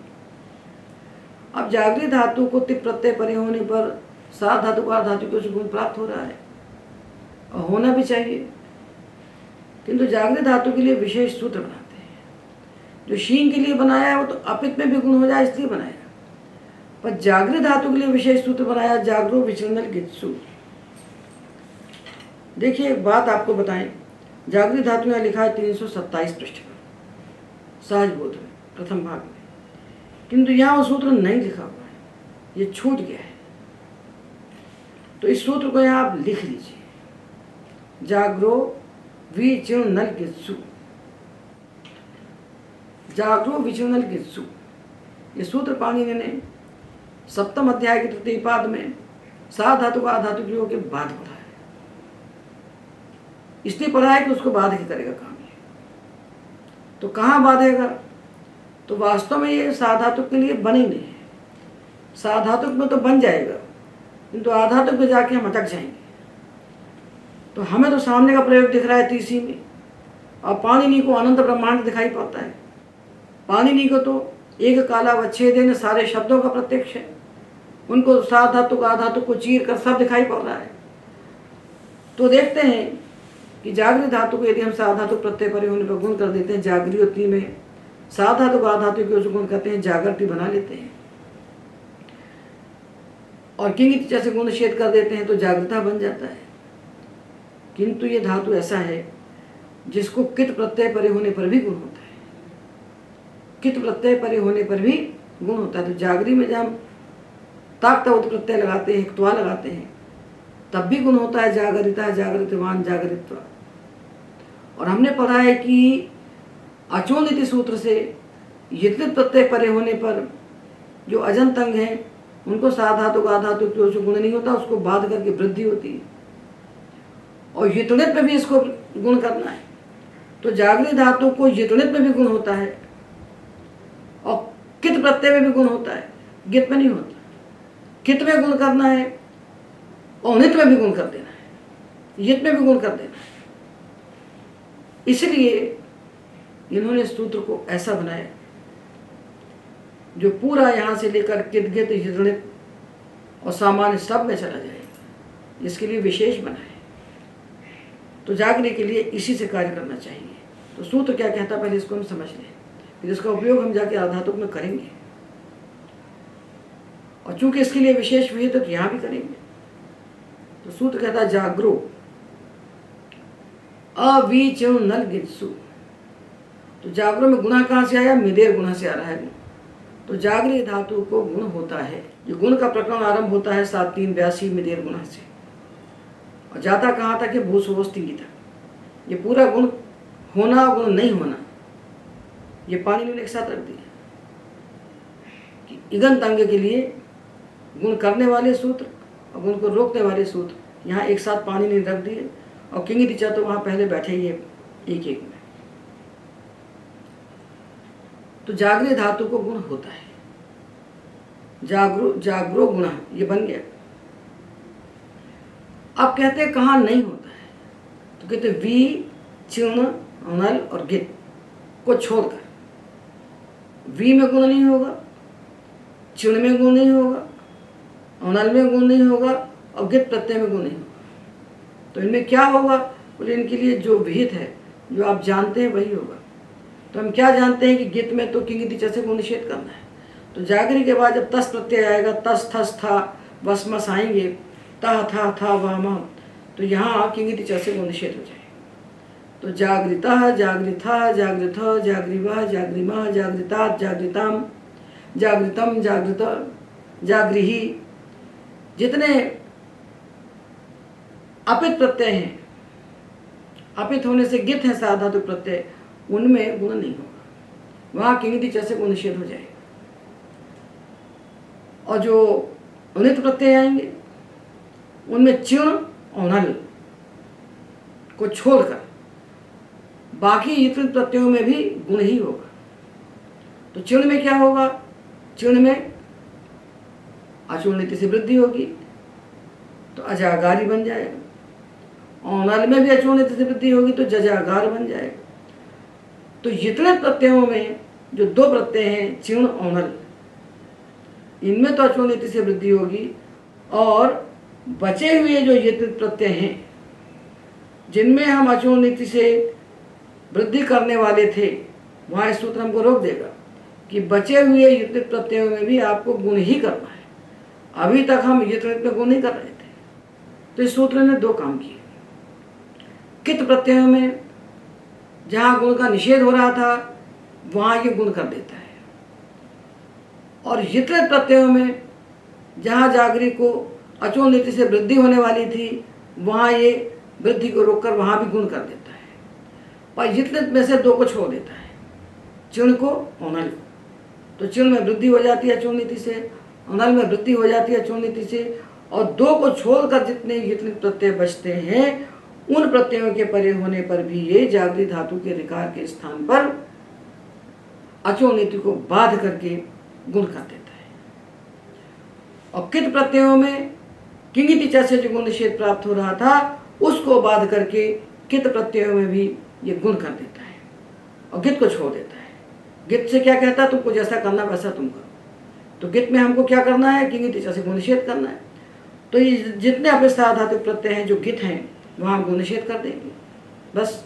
अब जागृत धातु को तिप प्रत्यय परे होने पर सात धातु का धातु के गुण प्राप्त हो रहा है और होना भी चाहिए, किंतु जागृत धातु के लिए विशेष सूत्र बनाते हैं। जो शीन के लिए बनाया है वो तो अपित में भी गुण हो जाए इसलिए बनाया, पर जागृत धातु के लिए विशेष सूत्र बनाया, जागरो विचलनल गित्सु। देखिए एक बात आपको बताएं, जागृत धातु यहाँ लिखा है 327 पृष्ठ पर सहज बोध में प्रथम भाग में, किंतु यहाँ वो सूत्र नहीं लिखा हुआ है, ये छूट गया है। तो इस सूत्र को यहाँ आप लिख लीजिए, जागरो विचलनल गित्सु, जागरो विचलनल गित्सु। ये सूत्र पाणिनि ने सप्तम अध्याय के तृतीय पाद में सात धातु का धातु प्रयोग के बाद पढ़ा है। इसलिए पढ़ा है कि उसको बाध ही करेगा काम ये। तो कहाँ बाधेगा? तो वास्तव में ये साधातुक के लिए बने ही नहीं है। साधातुक में तो बन जाएगा, किंतु आधातुक में जाके हम अटक जाएंगे। तो हमें तो सामने का प्रयोग दिख रहा है तीसरी में, और पाणिनि को अनंत ब्रह्मांड दिखाई पड़ता है। पाणिनि को तो एक काला वच्छेदेन सारे शब्दों का प्रत्यक्ष है, उनको साधातुक आधातुक को चीर कर सब दिखाई पड़ रहा है। तो देखते हैं कि जागृत धातु को यदि हम साधातुक प्रत्यय परे होने पर गुण कर देते हैं, जागृति में साधातुक आधातुक के गुण करते हैं, जागृति बना लेते हैं, और किंगित जैसे गुण निषेध कर देते हैं तो जागृता बन जाता है। किंतु ये धातु ऐसा है जिसको कित प्रत्यय परे होने पर भी गुण होता है, कित प्रत्यय परे होने पर भी गुण होता है। तो जागरी में जब हम ताक तवत प्रत्यय लगाते हैं, त्वा लगाते हैं, तब भी गुण होता है, जागरिता जागृतवान जागरित्वा। और हमने पढ़ा है कि अचोनिति सूत्र से यत्लित प्रत्यय परे होने पर जो अजंत अंग हैं उनको साधातुक आधातुक जो गुण नहीं होता उसको बाध करके वृद्धि होती है, और यतुणित में भी इसको गुण करना है। तो जागृत धातु को यतुणित में भी गुण होता है और कित प्रत्यय में भी गुण होता है, गित में नहीं होता। कित में गुण करना है और नित में भी गुण कर देना है, यत में भी गुण कर देना है। इसलिए इन्होंने सूत्र को ऐसा बनाया जो पूरा यहाँ से लेकर कित गित यतुणित और सामान्य सब में चला जाएगा, इसके लिए विशेष बना है। तो जागने के लिए इसी से कार्य करना चाहिए। तो सूत्र क्या कहता है पहले इसको हम समझ लें, फिर इसका उपयोग हम जाके आधातुक में करेंगे, और चूंकि इसके लिए विशेष विहित है तो यहाँ भी करेंगे। तो सूत्र कहता है जागरो अविचलनल गित्सु। तो जागरो में गुणा कहाँ से आया? मिदेर गुणा से आ रहा है गुण। तो जागृत धातु को गुण होता है। ये गुण का प्रकरण आरंभ होता है 7-3-82 मिदेर गुणा से, और जाता कहाँ तक है? भूसुवस्तिंगी तक। ये पूरा गुण होना गुण नहीं होना ये पाणिनि ने एक साथ रख दिया कि इगंत अंग के लिए गुण करने वाले सूत्र और गुण को रोकने वाले सूत्र यहाँ एक साथ पाणिनि ने रख दिए, और किंग ऋचा तो वहाँ पहले बैठे ही है एक एक में। तो जागृत धातु को गुण होता है, जागरो गुणा ये बन गया। अब कहते हैं कहाँ नहीं होता है? तो कहते वी चिण नल और गित को छोड़कर वी में गुण नहीं होगा, चिण में गुण नहीं होगा, अनल में गुण नहीं होगा, और गित प्रत्यय में गुण नहीं होगा। तो इनमें क्या होगा? बोले इनके लिए जो विहित है, जो आप जानते हैं वही होगा। तो हम क्या जानते हैं कि गित में तो किंग जैसे गुण निषेध करना है। तो जागरी के बाद जब तस प्रत्यय आएगा, तस थस था वसमस आएंगे, तह था वाम, तो यहाँ किंग जैसे गुण निषेध हो जाए। तो जागृता जागृथा जागृथ जागृवा जागृमा जागृता जागृताम जागृतम जागृत जागृही, जितने अपित प्रत्यय हैं, अपित होने से गित है साधातु प्रत्यय, उनमें गुण नहीं होगा, वहाँ किंग जैसे गुण निषेध हो जाएगा। और जो अनित प्रत्यय आएंगे उनमें चिण और नल को छोड़कर बाकी इतने प्रत्ययों में भी गुण ही होगा। तो चिण में क्या होगा? चिण में अचूर्णिति से वृद्धि होगी, तो अजागारी बन जाएगा, औनल में भी अचोनित से वृद्धि होगी तो जजागार बन जाएगा। तो जितने प्रत्ययों में जो दो प्रत्यय हैं चिण औनल, इनमें तो अचोनित से वृद्धि होगी, और बचे हुए जो यतित प्रत्यय हैं जिनमें हम अचोनित से वृद्धि करने वाले थे, वहाँ इस सूत्र हमको रोक देगा कि बचे हुए यतित प्रत्ययों में भी आपको गुण ही करना है। अभी तक हम यतित में गुण ही कर रहे थे, तो इस सूत्र ने दो काम किए। कित प्रत्ययों में जहाँ गुण का निषेध हो रहा था वहाँ ये गुण कर देता है, और यतित प्रत्ययों में जहाँ जागरी को अचोनिति से वृद्धि होने वाली थी वहाँ ये वृद्धि को रोककर वहाँ भी गुण कर देता है, पर यतित में से दो को छोड़ देता है, चिण को औनल को। तो चिण में वृद्धि हो जाती है अचोनिति से, औनल में वृद्धि हो जाती है अचोनिति से, और दो को छोड़कर जितने यतित प्रत्यय बचते हैं उन प्रत्ययों के परे होने पर भी ये जागृत धातु के ऋकार के स्थान पर अचोनिति को बाध करके गुण कर देता है। और कित प्रत्ययों में किंगिति च से जो गुण निषेध प्राप्त हो रहा था उसको बाध करके कित प्रत्ययों में भी ये गुण कर देता है और गित को छोड़ देता है। गित से क्या कहता है, तुमको जैसा करना वैसा तुम करो। तो गित में हमको क्या करना है, किंगिति च से गुण निषेध करना है। तो ये जितने अपने साधातु प्रत्यय हैं जो गित हैं वहाँ हम गुण निषेध कर देंगे बस।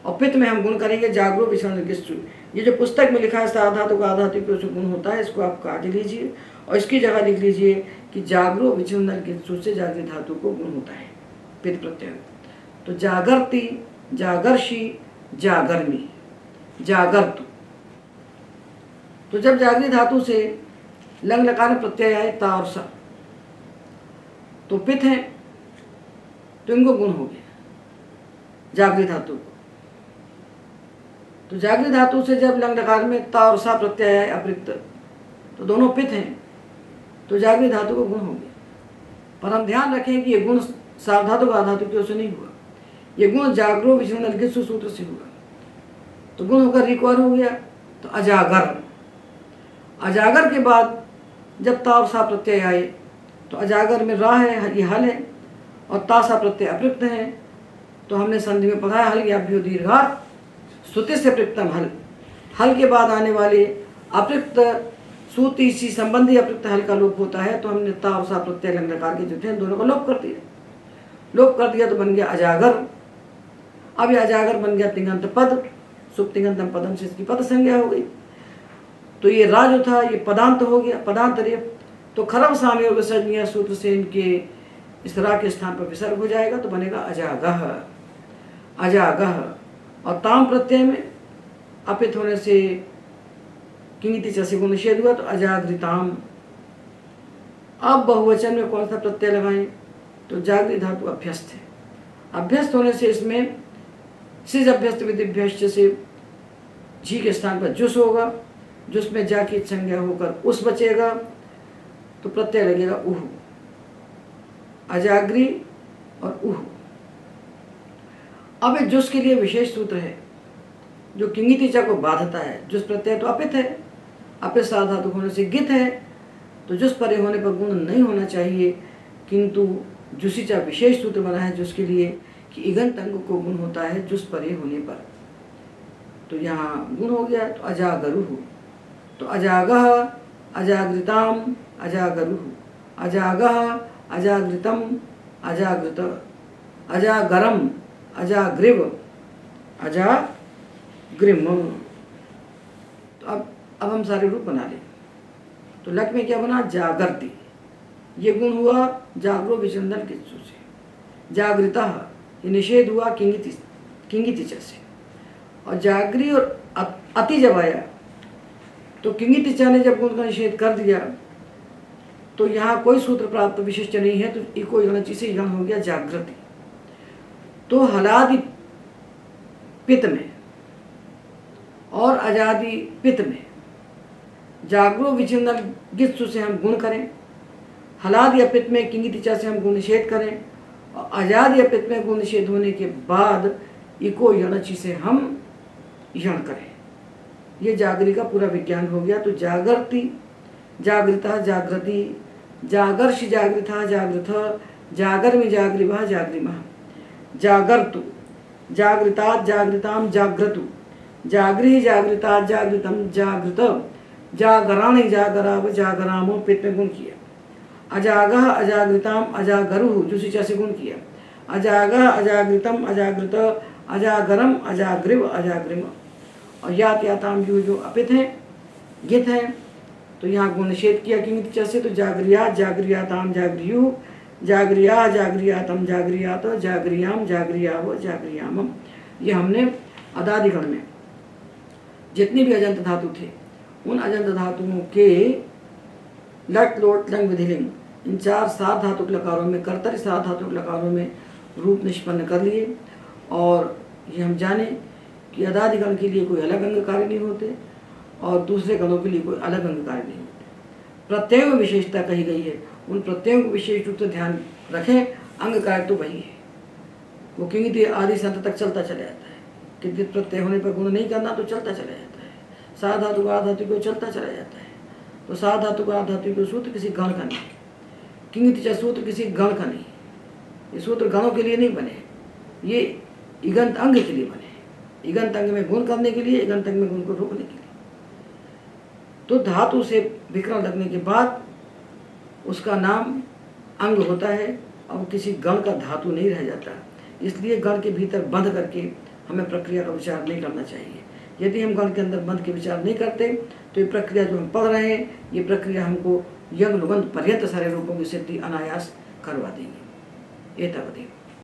और पित्त में हम गुण करेंगे जागरो विषण गिस्सु। ये जो पुस्तक में लिखा है साधातु का आधातु का जो गुण होता है इसको आप काट लीजिए और इसकी जगह लिख लीजिए कि जागरो विचुंदन गिस्सु से जागृत धातु को गुण होता है पित्त प्रत्यय। तो जागरती, जागर्षि, जागर्मी, जागर्तु। तो जब जागृत धातु से लंग लकार में प्रत्यय आए ता और सा तो पित्त है तो इनको गुण हो गया जागृत धातु को। तो जागृत धातु से जब लंग लकार में ता और सा प्रत्यय आए अपृक्त तो दोनों पित्त हैं तो जागृत धातु को गुण हो गया। पर हम ध्यान रखें कि ये गुण सार्वधातु का धातु की ओर से नहीं हुआ, ये गुण जागरो विचरण गिस्सु सूत्र से हुआ। तो गुण होकर रिकवर हो गया तो अजागर। अजागर के बाद जब ता और सा प्रत्यय आए तो अजागर में रा है, ये हल है, और ता सा प्रत्यय अपृक्त है। तो हमने संधि में पढ़ा है हल याभ्यो दीर्घात श्रुति से प्रकृतम हल। हल के बाद आने वाले अपृक्त सूति सी संबंधी अपृक्त हल का लोप होता है। तो हमने ता और सा प्रत्यय लंग लकार के जो थे दोनों को लोप कर दिया। लोप कर दिया तो बन गया अजागर। अब ये अजागर बन गया तिङंत पद, सुप तिङंतम पदम से इसकी पद संज्ञा हो गई। तो ये रा जो था ये पदांत हो गया, पदांतर्य। तो खरम साम्य विसर्जनीय सूत्र से इनके इस रा के स्थान पर विसर्ग हो जाएगा तो बनेगा अजागह, अजागह। और ताम प्रत्यय में अपित होने से किंगिति च से गुण निषेध हुआ तो अजागृताम। अब बहुवचन में कौन सा प्रत्यय लगाएं, तो जागृत धातु अभ्यस्त है। अभ्यस्त होने से इसमें सिज अभ्यस्त विधिभ्यस्त से जी के स्थान पर जुस होगा, जुस में जा की संज्ञा होकर उस बचेगा तो प्रत्यय लगेगा उह, अजाग्री और उह। अब एक जुस के लिए विशेष सूत्र है जो किंगिति च को बाधता है। जुस प्रत्यय तो अपित है, अपित साधातु होने से गित है तो जुस परे होने पर गुण नहीं होना चाहिए, किंतु जुसिचा विशेष सूत्र बना है जुस के लिए कि इगंत अंग को गुण होता है जुस परे होने पर। तो यहाँ गुण हो गया तो अजागरुः। तो अजागह, अजागृताम, अजागरुः, अजागह, अजागृतम, अजागृत, अजागरम, अजाग्रीव, अजाग्रिम। तो अब हम सारे रूप बना लें। तो लट में क्या बना, जागरती। ये गुण हुआ जागरो विचंदन गिस्सु से। जागृता ये निषेध हुआ किंगिति च से। और जागरी और अति जब आया तो किंगिति च ने जब गुण का निषेध कर दिया तो यहाँ कोई सूत्र प्राप्त विशिष्ट नहीं है तो इको यणचि से यण हो गया जागृति। तो हलादि पित्त में और अजादि पित्त में जागरो विचिंदन गिस्सु से हम गुण करें, हलादि अपित्त में किंगिति च से हम गुण निषेध करें, और अजादि अपित्त में गुण निषेध होने के बाद इको यणचि से हम यण करें। ये जागरी का पूरा विज्ञान हो गया। तो जागरती, जागृता, जागृति, जागर्षि, जागृता, जागृथ, जागर्मि, जागृवः, जागृमः। जागर्तु, जागृतात् जागृतां जाग्रतु, जागृहि जागृतात् जागृतं जागृत, जागराणि जागराव जागरामो पित्त में गुण किया। अजागह अजागृताम अजागरुः जुसिचा से गुण किया। अजागह अजागृतम अजागृत, अजागरम अजाग्रिव अजाग्रिम। और यात याताम यू जो अपित है, गित है, तो यहाँ गुण निषेध किया किंग से, तो जागरिया जागरियाताम जागरियु, जागरिया जागरियातम जागरियात, जागरियाम जागरियाव जागरियामम। ये हमने अदादिगण में जितने भी अजंत धातु थे उन अजंत धातुओं के लट लोट लंग विधिलिंग इन 4 सात धातुक लकारों में, कर्तरी 7 धातुक लकारों में रूप निष्पन्न कर लिए। और ये हम जाने कि अदादिगण के लिए कोई अलग अंग कार्य नहीं होते और दूसरे गणों के लिए कोई अलग अंग कार्य नहीं होते। प्रत्ययों में विशेषता कही गई है, उन प्रत्ययों को विशेष रूप से ध्यान रखें। अंग कार्य तो वही है, वो क्योंकि आदि संत तक चलता चला जाता है। किंतु प्रत्यय होने पर गुण नहीं करना तो चलता चला जाता है। 7 धातु का धातु को चलता चला जाता है। तो 7 धातु का धातु को सूत्र किसी गण का नहीं, किंग सूत्र किसी गण का नहीं। ये सूत्र गणों के लिए नहीं बने, ये इगंत अंग के लिए बने, इगंत अंग में गुण करने के लिए, इगंत अंग में गुण को रोकने के लिए। तो धातु से विकरण लगने के बाद उसका नाम अंग होता है और किसी गण का धातु नहीं रह जाता। इसलिए गण के भीतर बंध करके हमें प्रक्रिया का विचार नहीं करना चाहिए। यदि हम गण के अंदर बंध के विचार नहीं करते तो ये प्रक्रिया जो हम पढ़ रहे हैं, ये प्रक्रिया हमको यंग लुगंध पर्यंत सारे रूपों की सिद्धि अनायास करवा देंगे। ये तक